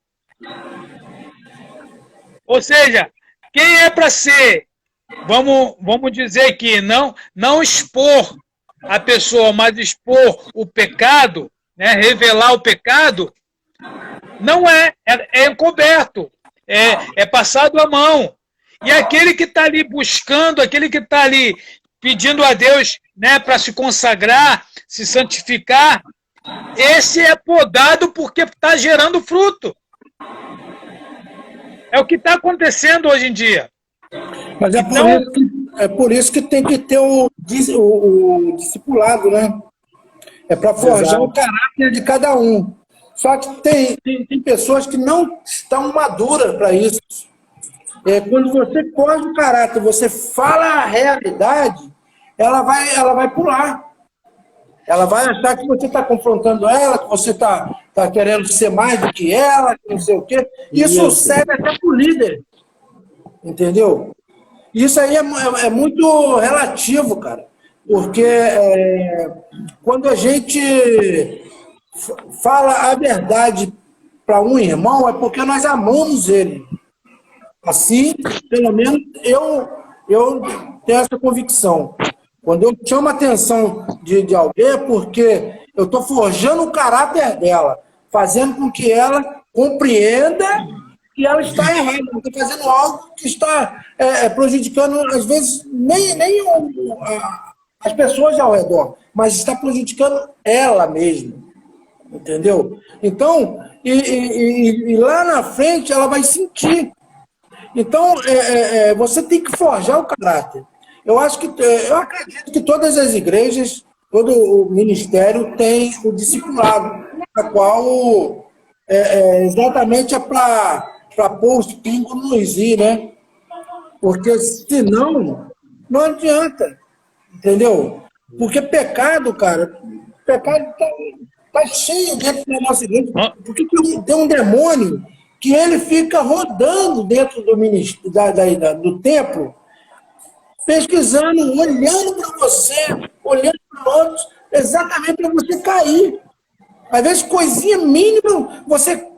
Ou seja, quem é para ser, vamos dizer que não expor a pessoa, mas expor o pecado, né, revelar o pecado, não é encoberto, é passado a mão. E aquele que está ali buscando, aquele que está ali pedindo a Deus, né, para se consagrar, se santificar, esse é podado porque está gerando fruto. É o que está acontecendo hoje em dia. Mas é por isso que tem que ter o discipulado, né? É para forjar o caráter de cada um. Só que tem pessoas que não estão maduras para isso. Quando você forja o caráter, você fala a realidade, ela vai pular. Ela vai achar que você está confrontando ela, que você está querendo ser mais do que ela, que não sei o quê. Isso serve até para o líder. Entendeu? Isso aí é muito relativo, cara. Porque quando a gente fala a verdade para um irmão, é porque nós amamos ele. Assim, pelo menos, eu tenho essa convicção. Quando eu chamo a atenção de alguém, é porque eu estou forjando o caráter dela, fazendo com que ela compreenda que ela está errada, está fazendo algo que está prejudicando, às vezes, nem as pessoas ao redor, mas está prejudicando ela mesma. Entendeu? Então, e lá na frente ela vai sentir. Então, você tem que forjar o caráter. Eu acredito que todas as igrejas, todo o ministério tem o discipulado, a qual exatamente é para pôr os pingos nos i, né? Porque senão, não adianta, entendeu? Porque pecado, cara, pecado tá cheio dentro da nossa igreja. Porque tem um demônio que ele fica rodando dentro do ministério, do templo, pesquisando, olhando para você, olhando para outros, exatamente para você cair. Às vezes, coisinha mínima, você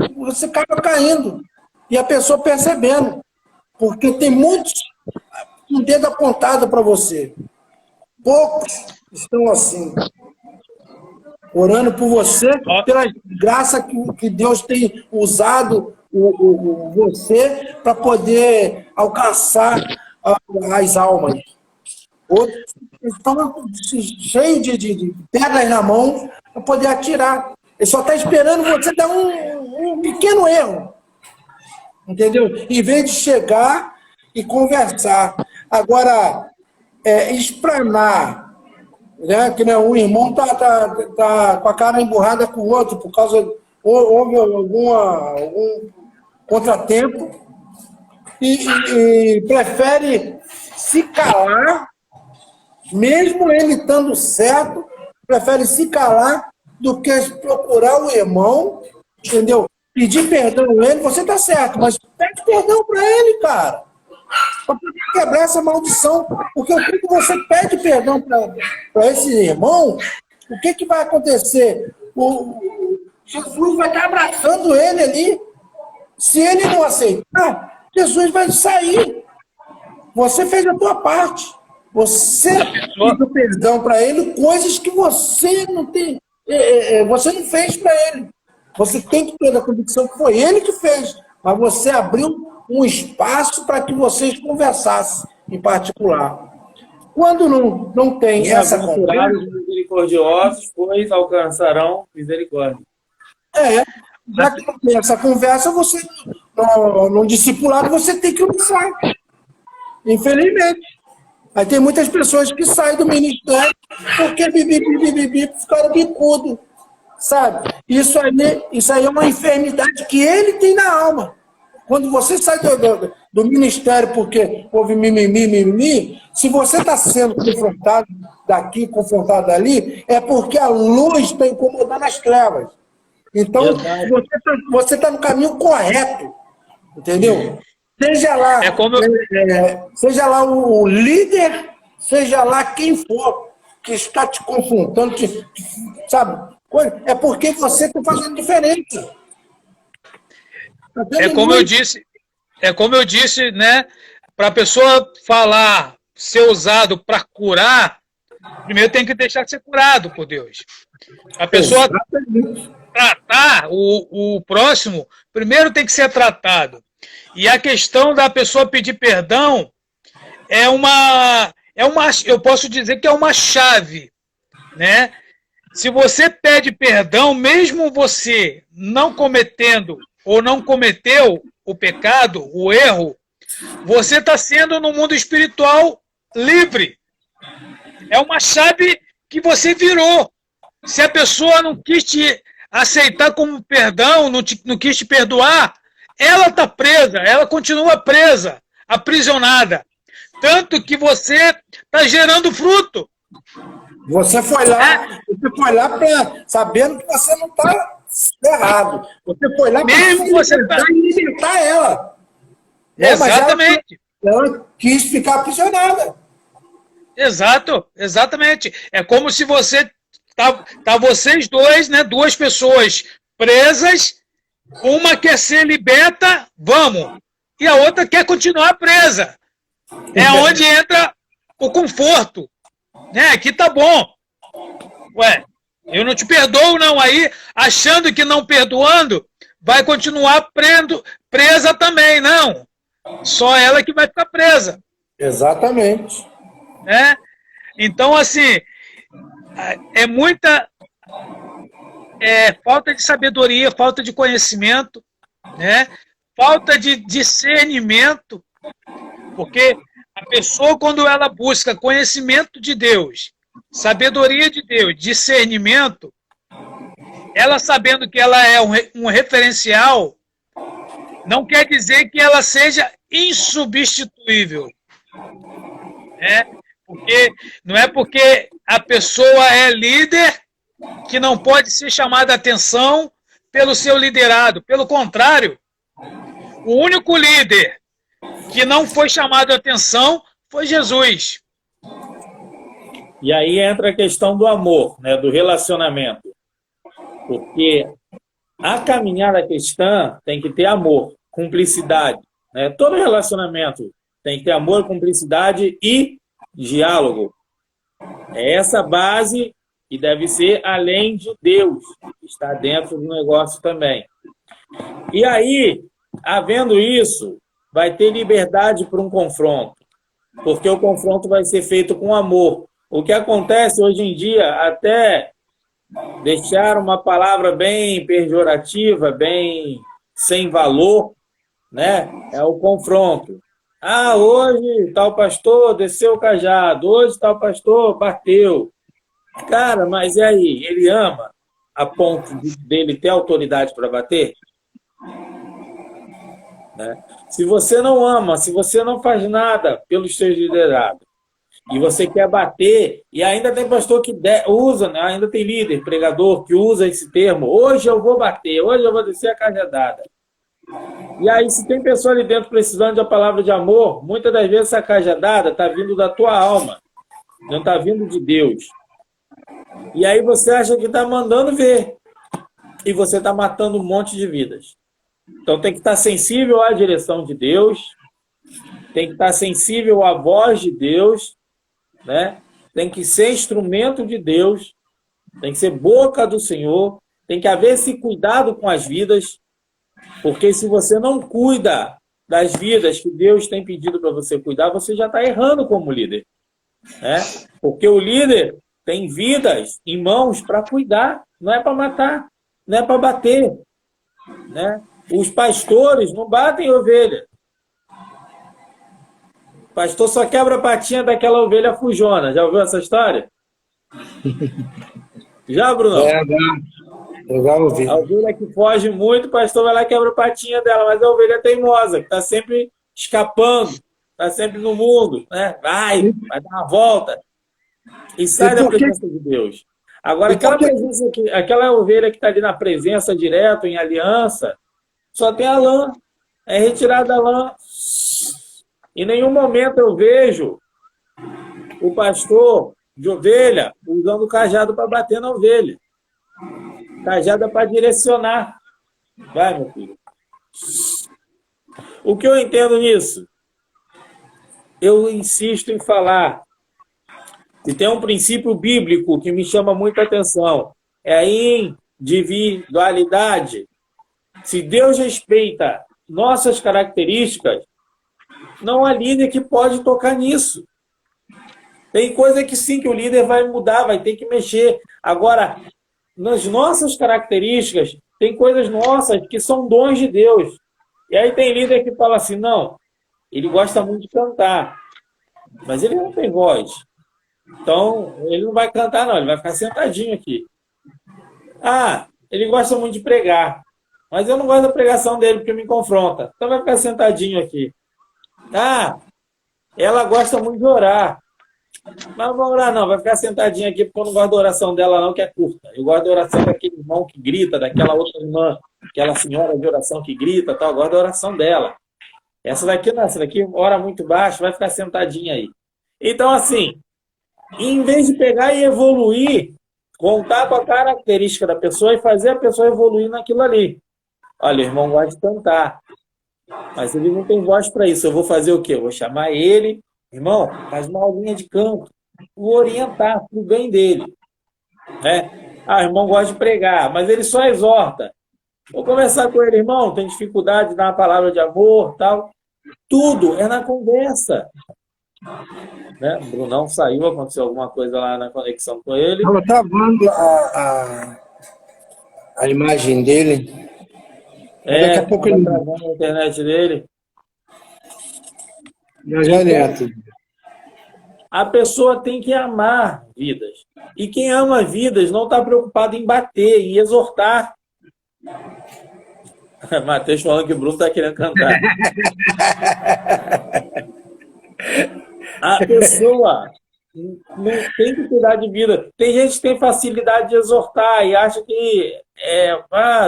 acaba caindo. E a pessoa percebendo. Porque tem muitos com o dedo apontado para você. Poucos estão assim. Orando por você, pela graça que Deus tem usado você para poder alcançar as almas. Outros estão cheios de pedras na mão para poder atirar. Ele só está esperando você dar um pequeno erro. Entendeu? Em vez de chegar e conversar. Agora, espranar, né? Que um irmão tá com a cara emburrada com o outro, por causa. Houve algum contratempo, e prefere se calar, mesmo ele estando certo, prefere se calar do que procurar o irmão, entendeu? Pedir perdão a ele, você está certo, mas pede perdão para ele, cara. Para poder quebrar essa maldição. Porque o que você pede perdão para esse irmão, o que vai acontecer? Jesus vai estar abraçando ele ali. Se ele não aceitar, Jesus vai sair. você fez a tua parte. Você pediu perdão para ele, coisas que você não tem, você não fez para ele. Você tem que ter a convicção que foi ele que fez, mas você abriu um espaço para que vocês conversassem em particular. Quando não tem essa conversa... Os misericordiosos, pois alcançarão misericórdia. Já que não tem essa conversa, você, no discipulado, você tem que lutar. Infelizmente. Aí tem muitas pessoas que saem do ministério porque ficaram bicudo, sabe? Isso aí é uma enfermidade que ele tem na alma. Quando você sai do ministério porque houve mimimi, se você está sendo confrontado daqui, confrontado dali, é porque a luz está incomodando as trevas. Então, você está no caminho correto, entendeu? Seja lá, seja lá o líder, seja lá quem for que está te confrontando, sabe? É porque você está fazendo diferente. É como eu disse, né? Para a pessoa falar, ser usado para curar, primeiro tem que deixar de ser curado por Deus. A pessoa tratar o próximo, primeiro tem que ser tratado. E a questão da pessoa pedir perdão eu posso dizer que é uma chave, né? Se você pede perdão, mesmo você não cometendo ou não cometeu o pecado, o erro, você está sendo no mundo espiritual livre. É uma chave que você virou. Se a pessoa não quis te aceitar como perdão, não quis te perdoar, ela está presa, ela continua presa, aprisionada. Tanto que você está gerando fruto. Você foi lá sabendo que você não está errado. Você foi lá para libertar ela. Exatamente. Ela quis ficar aprisionada. Exatamente. É como se você tá vocês dois, né, duas pessoas presas, uma quer ser liberta, vamos, e a outra quer continuar presa. É onde entra o conforto. Né? Aqui tá bom. Ué, eu não te perdoo, não. Aí, achando que não perdoando, vai continuar presa também. Não. Só ela que vai ficar presa. Exatamente. Né? Então, assim, é muita falta de sabedoria, falta de conhecimento, né? Falta de discernimento, porque a pessoa, quando ela busca conhecimento de Deus, sabedoria de Deus, discernimento, ela sabendo que ela é um referencial, não quer dizer que ela seja insubstituível. Porque não é porque a pessoa é líder que não pode ser chamada a atenção pelo seu liderado. Pelo contrário, o único líder que não foi chamado a atenção foi Jesus. E aí entra a questão do amor, né, do relacionamento. Porque a caminhada cristã tem que ter amor, cumplicidade. Né? Todo relacionamento tem que ter amor, cumplicidade e diálogo. É essa base que deve ser além de Deus, que está dentro do negócio também. E aí, havendo isso, vai ter liberdade para um confronto, porque o confronto vai ser feito com amor. O que acontece hoje em dia, até deixar uma palavra bem pejorativa, bem sem valor, né? É o confronto. Ah, hoje tal pastor desceu o cajado, hoje tal pastor bateu. Cara, mas e aí? Ele ama a ponto dele ter autoridade para bater? Né? Se você não ama, se você não faz nada pelos seus liderados, e você quer bater, e ainda tem pastor que usa, né? Ainda tem líder, pregador, que usa esse termo, hoje eu vou bater, hoje eu vou descer a cajadada. E aí, se tem pessoa ali dentro precisando de uma palavra de amor, muitas das vezes essa cajadada está vindo da tua alma, não está vindo de Deus. E aí você acha que está mandando ver, e você está matando um monte de vidas. Então tem que estar sensível à direção de Deus, tem que estar sensível à voz de Deus, né? Tem que ser instrumento de Deus, tem que ser boca do Senhor, tem que haver esse cuidado com as vidas, porque se você não cuida das vidas que Deus tem pedido para você cuidar, você já está errando como líder, né? Porque o líder tem vidas em mãos para cuidar, não é para matar, não é para bater, né? Os pastores não batem ovelha. O pastor só quebra a patinha daquela ovelha fujona. Já ouviu essa história? Já, Bruno? Eu já ouvi. A ovelha que foge muito, o pastor vai lá e quebra a patinha dela, mas a ovelha é teimosa, que está sempre escapando, está sempre no mundo, né? Vai dar uma volta. E sai da presença de Deus. Agora, aquela ovelha que está ali na presença direto, em aliança, só tem a lã. É retirada a lã. Em nenhum momento eu vejo o pastor de ovelha usando o cajado para bater na ovelha. Cajado é para direcionar. Vai, meu filho. O que eu entendo nisso? Eu insisto em falar. E tem um princípio bíblico que me chama muita atenção. É a individualidade. Se Deus respeita nossas características, não há líder que pode tocar nisso. Tem coisa que sim, que o líder vai mudar, vai ter que mexer. Agora, nas nossas características, tem coisas nossas que são dons de Deus. E aí tem líder que fala assim, não, ele gosta muito de cantar, mas ele não tem voz. Então, ele não vai cantar, não, ele vai ficar sentadinho aqui. Ah, ele gosta muito de pregar, mas eu não gosto da pregação dele porque me confronta. Então vai ficar sentadinho aqui. Ah, ela gosta muito de orar. Mas não vou orar, não. Vai ficar sentadinha aqui porque eu não gosto da oração dela, não, que é curta. Eu gosto da oração daquele irmão que grita, daquela outra irmã, aquela senhora de oração que grita, tal. Eu gosto da oração dela. Essa daqui não, essa daqui ora muito baixo, vai ficar sentadinha aí. Então, assim, em vez de pegar e evoluir, contar com a característica da pessoa e fazer a pessoa evoluir naquilo ali. Olha, o irmão gosta de cantar, mas ele não tem voz para isso. Eu vou fazer o quê? Eu vou chamar ele, irmão, faz uma aulinha de canto, vou orientar para o bem dele. Né? Ah, o irmão gosta de pregar, mas ele só exorta. Vou conversar com ele, irmão, tem dificuldade de dar uma palavra de amor, tal. Tudo é na conversa. Né? O Brunão saiu, aconteceu alguma coisa lá na conexão com ele. Estava travando a imagem dele. Daqui a pouco ele travando a internet dele. Já neto. A pessoa tem que amar vidas. E quem ama vidas não está preocupado em bater, em exortar. Matheus falando que o Bruno está querendo cantar. A pessoa não tem que cuidar de vida. Tem gente que tem facilidade de exortar e acha que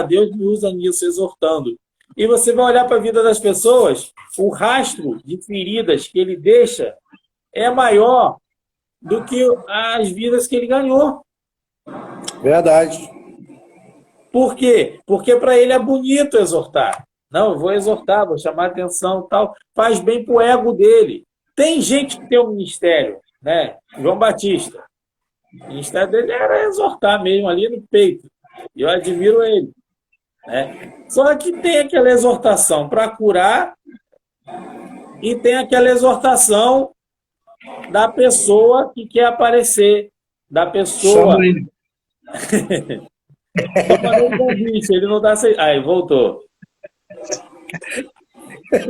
Deus me usa nisso, exortando. E você vai olhar para a vida das pessoas, o rastro de feridas que ele deixa é maior do que as vidas que ele ganhou. Verdade. Por quê? Porque para ele é bonito exortar. Não, eu vou exortar, vou chamar atenção, tal. Faz bem para o ego dele. Tem gente que tem um ministério, né? João Batista. O ministério dele era exortar mesmo ali no peito. E eu admiro ele. Né? Só que tem aquela exortação para curar e tem aquela exortação da pessoa que quer aparecer. Da pessoa... Eu mandei um convite, ele não está aceitando. Aí, voltou.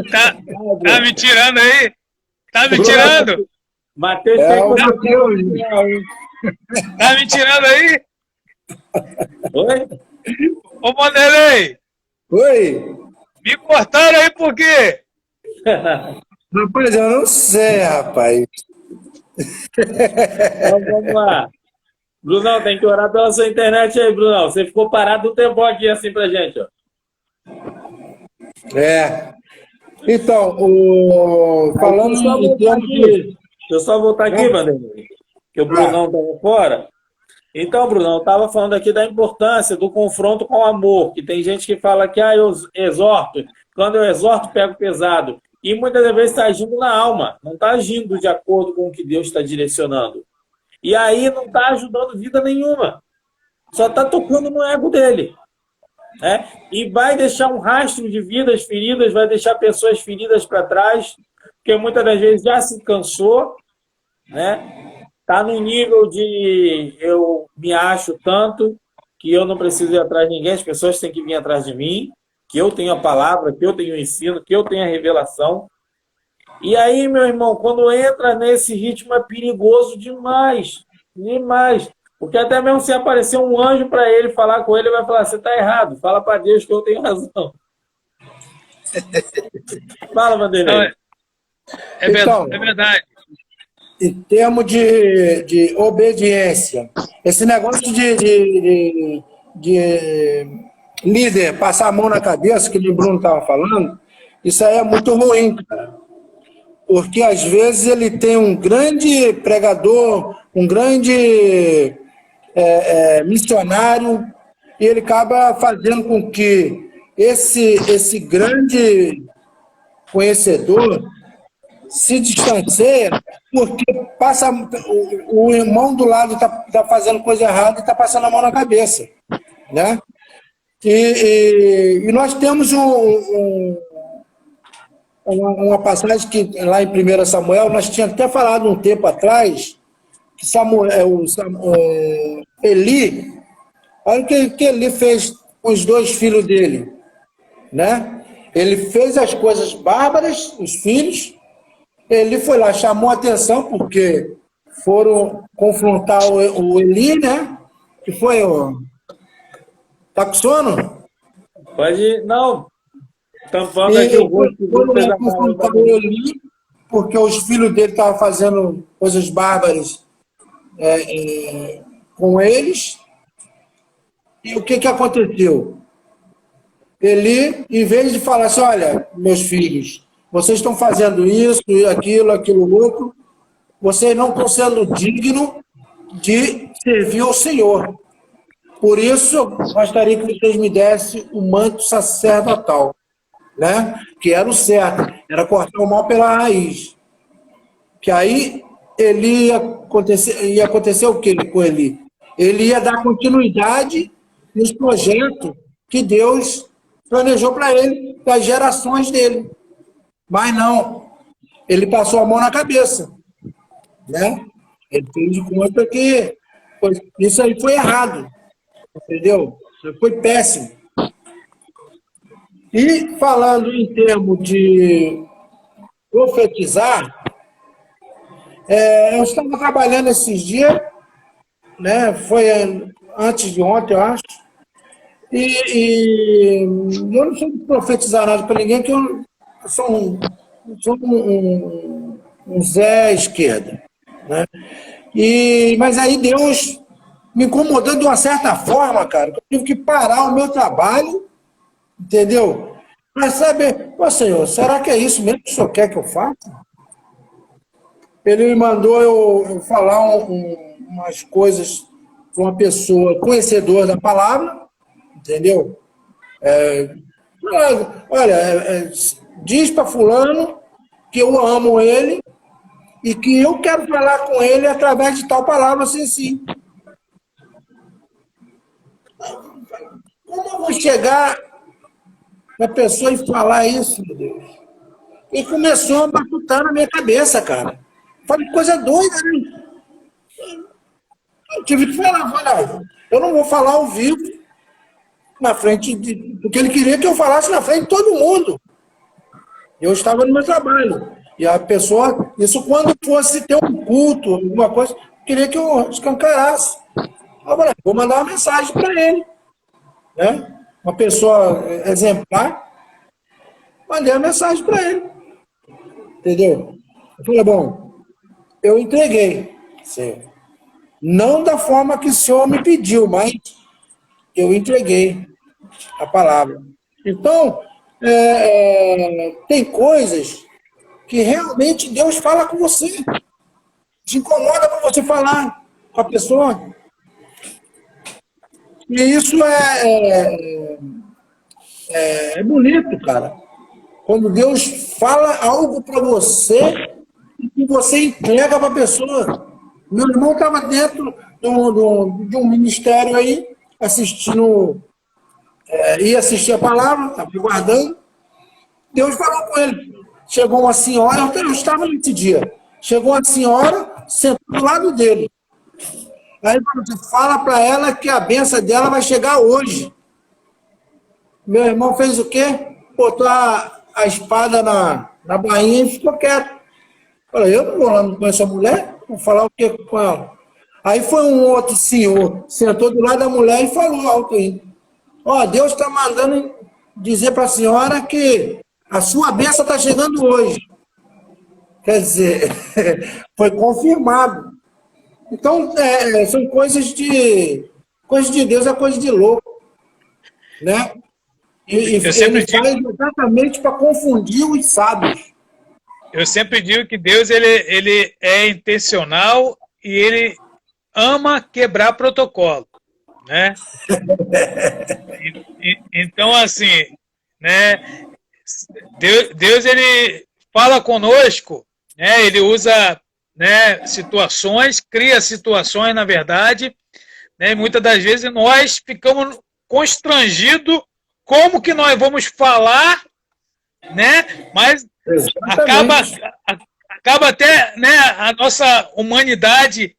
Tá me tirando aí? Tá me tirando? Matheus tá me tirando aí? Oi? Ô, Vanderlei! Oi! Me cortaram aí por quê? Rapaz, eu não sei, rapaz. Então, vamos lá. Brunão, tem que orar pela sua internet aí, Brunão. Você ficou parado um tempo aqui assim pra gente, ó. Então, falando em termos de... Deixa eu só voltar aqui, Vanderlei, que o Brunão estava fora. Então, Brunão, eu estava falando aqui da importância do confronto com o amor, que tem gente que fala que eu exorto, quando eu exorto, pego pesado. e muitas das vezes está agindo na alma, não está agindo de acordo com o que Deus está direcionando. E aí não está ajudando vida nenhuma. Só está tocando no ego dele. Né? E vai deixar um rastro de vidas feridas, vai deixar pessoas feridas para trás, porque muitas das vezes já se cansou, né? Está no nível de eu me acho tanto que eu não preciso ir atrás de ninguém, as pessoas têm que vir atrás de mim, que eu tenho a palavra, que eu tenho o ensino, que eu tenho a revelação. E aí, meu irmão, quando entra nesse ritmo é perigoso demais, demais. Porque até mesmo se aparecer um anjo para ele falar com ele, ele vai falar, você está errado, fala para Deus que eu tenho razão. Fala, Vanderlei. Então, é verdade. em termos de obediência, esse negócio de líder passar a mão na cabeça, que o Bruno estava falando, isso aí é muito ruim, cara. Porque às vezes ele tem um grande pregador, um grande missionário, e ele acaba fazendo com que esse grande conhecedor se distancia, porque passa, o irmão do lado está fazendo coisa errada e está passando a mão na cabeça, né? E nós temos uma passagem que lá em 1 Samuel, nós tínhamos até falado um tempo atrás, que Eli, olha o que Eli fez com os 2 filhos dele, né? Ele fez as coisas bárbaras, os filhos, ele foi lá, chamou a atenção, porque foram confrontar o Eli, né? Que foi o... Tá com sono? Pode ir. Não. Tampando aqui o rosto. Foram lá confrontar o Eli, porque os filhos dele estavam fazendo coisas bárbaras com eles. E o que aconteceu? Eli, em vez de falar assim, olha, meus filhos, vocês estão fazendo isso, aquilo outro, vocês não estão sendo dignos de servir ao Senhor. Por isso, eu gostaria que vocês me dessem o manto sacerdotal, né? Que era o certo, era cortar o mal pela raiz. Que aí ele ia acontecer o quê com ele? Ele ia dar continuidade nos projetos que Deus planejou para ele, para as gerações dele. Mas não, ele passou a mão na cabeça, né? Ele fez de conta que isso aí foi errado, entendeu? Isso foi péssimo. E falando em termos de profetizar, eu estava trabalhando esses dias, né? Foi antes de ontem, eu acho, e eu não sou de profetizar nada para ninguém, que eu sou um Zé esquerda, né? Mas aí Deus me incomodou de uma certa forma, cara, que eu tive que parar o meu trabalho, entendeu? Para saber, Senhor, será que é isso mesmo que o Senhor quer que eu faça? Ele me mandou eu falar umas coisas para uma pessoa conhecedora da palavra, entendeu? Olha, diz para fulano que eu amo ele e que eu quero falar com ele através de tal palavra, assim. Como eu vou chegar na pessoa e falar isso, meu Deus? E começou a batutar na minha cabeça, cara. Falei, coisa doida, né? Eu tive que falar, olha, eu não vou falar ao vivo na frente porque ele queria que eu falasse na frente de todo mundo. Eu estava no meu trabalho. E a pessoa, isso quando fosse ter um culto, alguma coisa, queria que eu escancarasse. Eu falei, vou mandar uma mensagem para ele, né? Uma pessoa exemplar, mandei a mensagem para ele. Entendeu? Eu falei, bom, eu entreguei. Sim. Não da forma que o senhor me pediu, mas eu entreguei a palavra. Então, tem coisas que realmente Deus fala com você. Te incomoda para você falar com a pessoa. E isso é bonito, cara. Quando Deus fala algo para você e você entrega para a pessoa. Meu irmão estava dentro de um ministério aí, assistindo, ia assistir a palavra, estava aguardando. Deus falou com ele. Chegou uma senhora, eu estava nesse dia. Chegou uma senhora, sentou do lado dele. Aí ele falou assim, fala para ela que a benção dela vai chegar hoje. Meu irmão fez o quê? Botou a espada na bainha e ficou quieto. Falei, eu não conheço a mulher, vou falar o que com ela? Aí foi um outro senhor, sentou do lado da mulher e falou alto aí. Ó, Deus está mandando dizer para a senhora que a sua bênção está chegando hoje. Quer dizer, foi confirmado. Então, são coisas de Deus, é coisa de louco. Né? E ele faz exatamente para confundir os sábios. Eu sempre digo que Deus ele é intencional e ele ama quebrar protocolo, né? Então, assim, né? Deus ele fala conosco, né? Ele usa, né, situações, cria situações, na verdade, né? E muitas das vezes nós ficamos constrangidos como que nós vamos falar, né? Mas acaba até, né, a nossa humanidade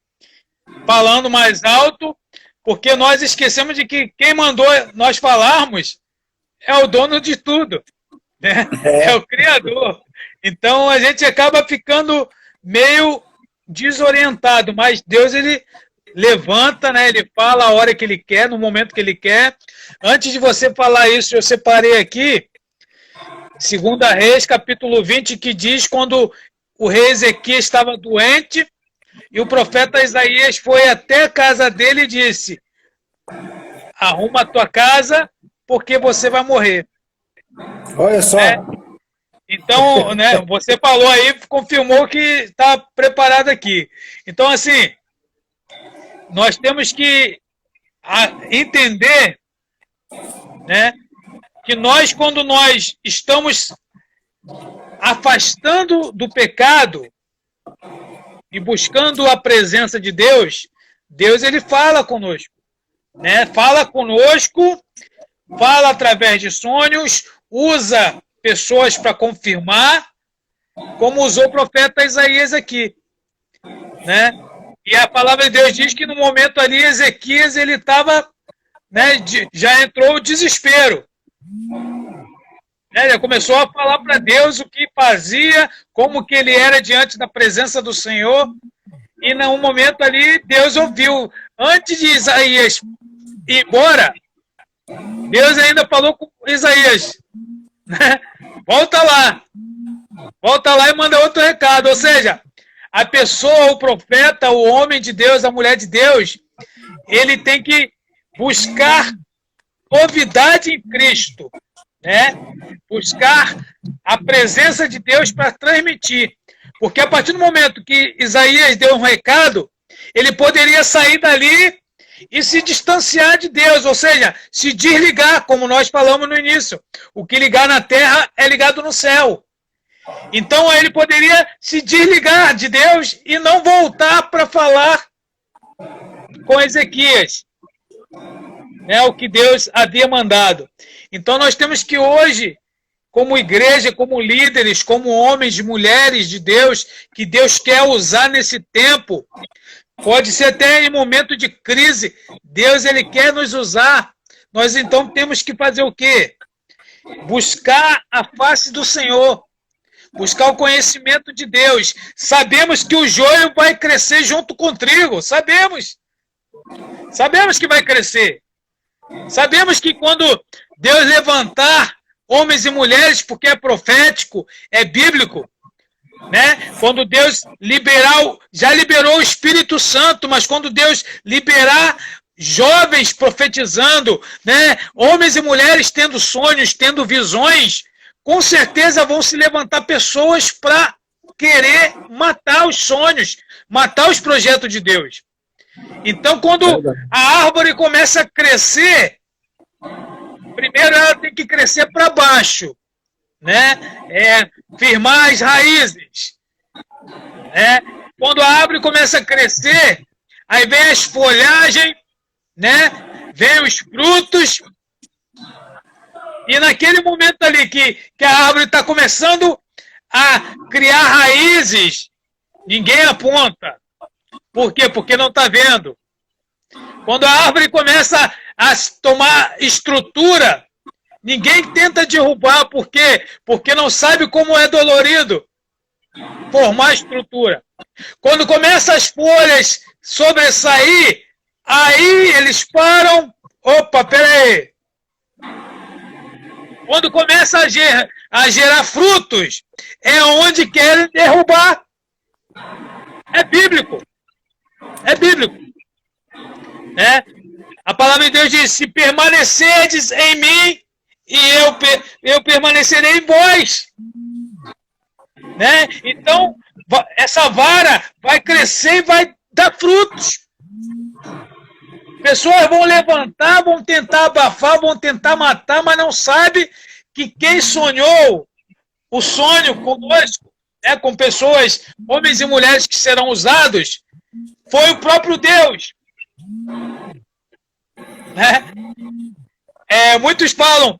falando mais alto, porque nós esquecemos de que quem mandou nós falarmos é o dono de tudo, né? É o Criador. Então a gente acaba ficando meio desorientado, mas Deus ele levanta, né? Ele fala a hora que ele quer, no momento que ele quer. Antes de você falar isso, eu separei aqui 2 Reis, capítulo 20, que diz quando o rei Ezequias estava doente e o profeta Isaías foi até a casa dele e disse: arruma a tua casa porque você vai morrer. Olha só. Então, né, você falou aí, confirmou que está preparado aqui. Então, assim, nós temos que entender, né, que nós, quando nós estamos afastando do pecado e buscando a presença de Deus, Deus ele fala conosco, né? Fala conosco, fala através de sonhos, usa pessoas para confirmar, como usou o profeta Isaías aqui, né? E a palavra de Deus diz que no momento ali Ezequias ele estava, né, já entrou o desespero. Ele começou a falar para Deus o que fazia, como que ele era diante da presença do Senhor. E num momento ali, Deus ouviu. Antes de Isaías ir embora, Deus ainda falou com Isaías, né? Volta lá e manda outro recado. Ou seja, a pessoa, o profeta, o homem de Deus, a mulher de Deus, ele tem que buscar novidade em Cristo, né? Buscar a presença de Deus para transmitir. Porque a partir do momento que Isaías deu um recado, ele poderia sair dali e se distanciar de Deus, ou seja, se desligar, como nós falamos no início. O que ligar na terra é ligado no céu. Então ele poderia se desligar de Deus e não voltar para falar com Ezequias, né, o que Deus havia mandado. Então nós temos que hoje, como igreja, como líderes, como homens e mulheres de Deus, que Deus quer usar nesse tempo, pode ser até em momento de crise, Deus ele quer nos usar. Nós então temos que fazer o quê? Buscar a face do Senhor, buscar o conhecimento de Deus. Sabemos que o joio vai crescer junto com o trigo, sabemos que vai crescer. Sabemos que quando Deus levantar homens e mulheres, porque é profético, é bíblico, né? Quando Deus já liberou o Espírito Santo, mas quando Deus liberar jovens profetizando, né? Homens e mulheres tendo sonhos, tendo visões, com certeza vão se levantar pessoas para querer matar os sonhos, matar os projetos de Deus. Então, quando a árvore começa a crescer, primeiro ela tem que crescer para baixo, né? Firmar as raízes. Quando a árvore começa a crescer, aí vem as folhagens, né? Vem os frutos, e naquele momento ali que a árvore está começando a criar raízes, ninguém aponta. Por quê? Porque não está vendo. Quando a árvore começa a tomar estrutura, ninguém tenta derrubar. Por quê? Porque não sabe como é dolorido formar estrutura. Quando começam as folhas sobressair, aí eles param. Opa, peraí. Quando começa a gerar frutos, é onde querem derrubar. É bíblico. É bíblico. A palavra de Deus diz: se permanecerdes em mim, e eu permanecerei em vós. Então, essa vara vai crescer e vai dar frutos. Pessoas vão levantar, vão tentar abafar, vão tentar matar, mas não sabe que quem sonhou o sonho conosco, com pessoas, homens e mulheres que serão usados, foi o próprio Deus. Muitos falam,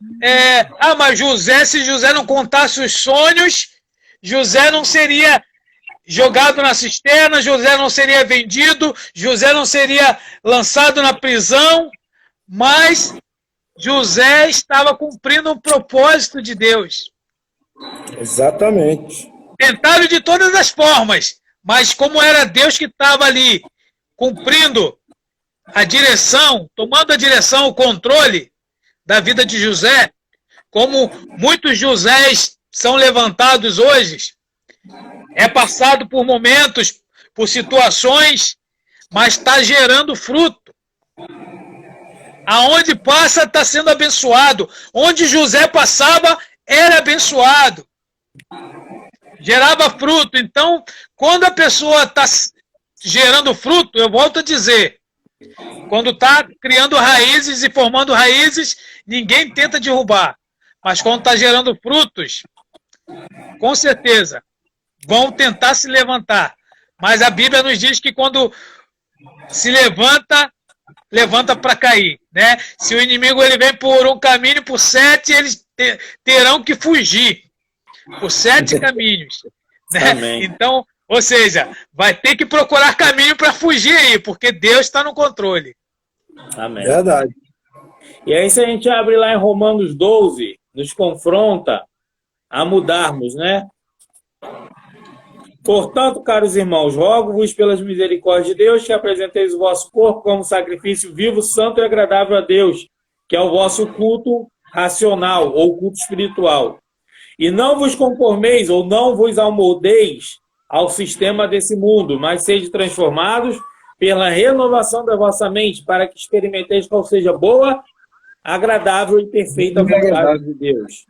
mas José, se José não contasse os sonhos, José não seria jogado na cisterna, José não seria vendido, José não seria lançado na prisão, mas José estava cumprindo um propósito de Deus. Exatamente. Tentaram de todas as formas, mas como era Deus que estava ali cumprindo a direção, tomando a direção, o controle da vida de José, como muitos Josés são levantados hoje, é passado por momentos, por situações, mas está gerando fruto. Aonde passa, está sendo abençoado. Onde José passava, era abençoado. Gerava fruto. Então, quando a pessoa está gerando fruto, eu volto a dizer, quando está criando raízes e formando raízes, ninguém tenta derrubar. Mas quando está gerando frutos, com certeza, vão tentar se levantar. Mas a Bíblia nos diz que quando se levanta, levanta para cair. Se o inimigo ele vem por um caminho, por 7, eles terão que fugir. Por 7 caminhos. Então, ou seja, vai ter que procurar caminho para fugir aí, porque Deus está no controle. Amém. Verdade. E aí, se a gente abre lá em Romanos 12, nos confronta a mudarmos, Portanto, caros irmãos, rogo-vos pelas misericórdias de Deus que apresenteis o vosso corpo como sacrifício vivo, santo e agradável a Deus, que é o vosso culto racional ou culto espiritual. E não vos conformeis ou não vos amoldeis ao sistema desse mundo, mas sede transformados pela renovação da vossa mente, para que experimenteis qual seja boa, agradável e perfeita vontade de Deus.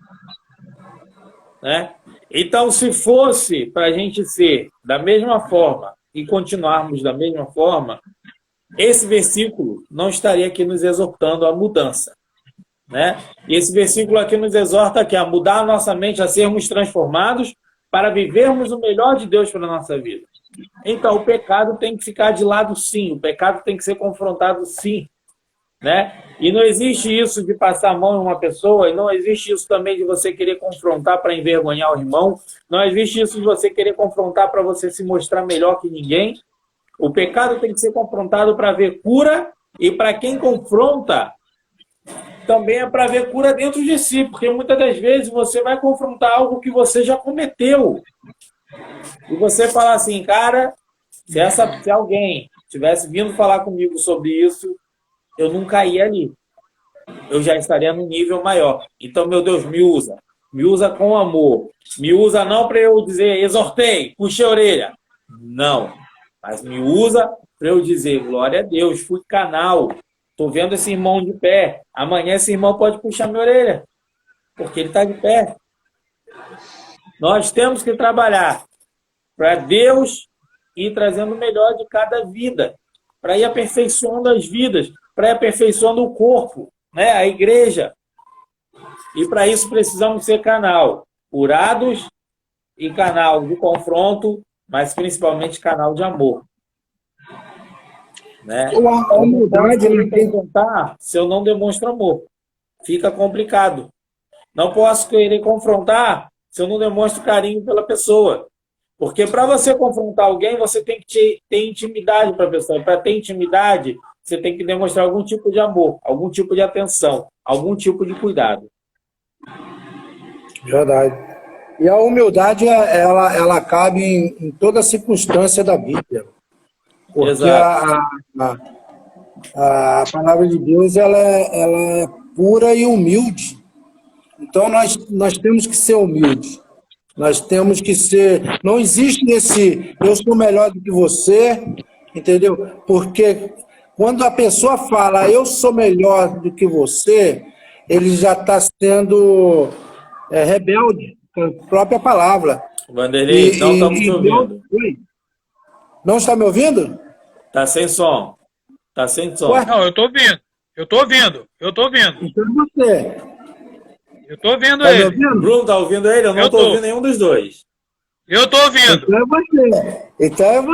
Então, se fosse para a gente ser da mesma forma e continuarmos da mesma forma, esse versículo não estaria aqui nos exortando à mudança. E esse versículo aqui nos exorta aqui a mudar a nossa mente, a sermos transformados para vivermos o melhor de Deus para a nossa vida. Então, o pecado tem que ficar de lado, sim. O pecado tem que ser confrontado, sim. E não existe isso de passar a mão em uma pessoa, e não existe isso também de você querer confrontar para envergonhar o irmão, não existe isso de você querer confrontar para você se mostrar melhor que ninguém. O pecado tem que ser confrontado para ver cura, e para quem confronta, também é para ver cura dentro de si, porque muitas das vezes você vai confrontar algo que você já cometeu. E você fala assim, cara, se alguém tivesse vindo falar comigo sobre isso, eu não caía ali. Eu já estaria num nível maior. Então, meu Deus, me usa com amor. Me usa não para eu dizer, exortei, puxei a orelha. Não. Mas me usa para eu dizer, glória a Deus, fui canal. Estou vendo esse irmão de pé. Amanhã esse irmão pode puxar minha orelha. Porque ele está de pé. Nós temos que trabalhar para Deus ir trazendo o melhor de cada vida. Para ir aperfeiçoando as vidas. Para ir aperfeiçoando o corpo, a igreja. E para isso precisamos ser canal. curados e canal de confronto, mas principalmente canal de amor. Né? A humildade, Eu não posso confrontar se eu não demonstro amor. Fica complicado. Não posso querer confrontar se eu não demonstro carinho pela pessoa. Porque para você confrontar alguém, você tem que ter intimidade para a pessoa. Para ter intimidade, você tem que demonstrar algum tipo de amor, algum tipo de atenção, algum tipo de cuidado. Verdade. E a humildade, ela cabe em toda circunstância da vida. Porque Exato. a palavra de Deus ela é pura e humilde. Então, nós temos que ser humildes. Nós temos que ser... Não existe esse eu sou melhor do que você, entendeu? Porque quando a pessoa fala eu sou melhor do que você, ele já está sendo rebelde com a própria palavra. Vanderlei, não estamos te ouvindo. Não está me ouvindo? Tá sem som. Tá sem som. Ué? Não, eu tô ouvindo. Eu tô ouvindo. Então é você. Eu tô ouvindo Tá me ele. ouvindo? Bruno, tá ouvindo ele? Eu não tô ouvindo nenhum dos dois. Eu tô ouvindo. Então é você.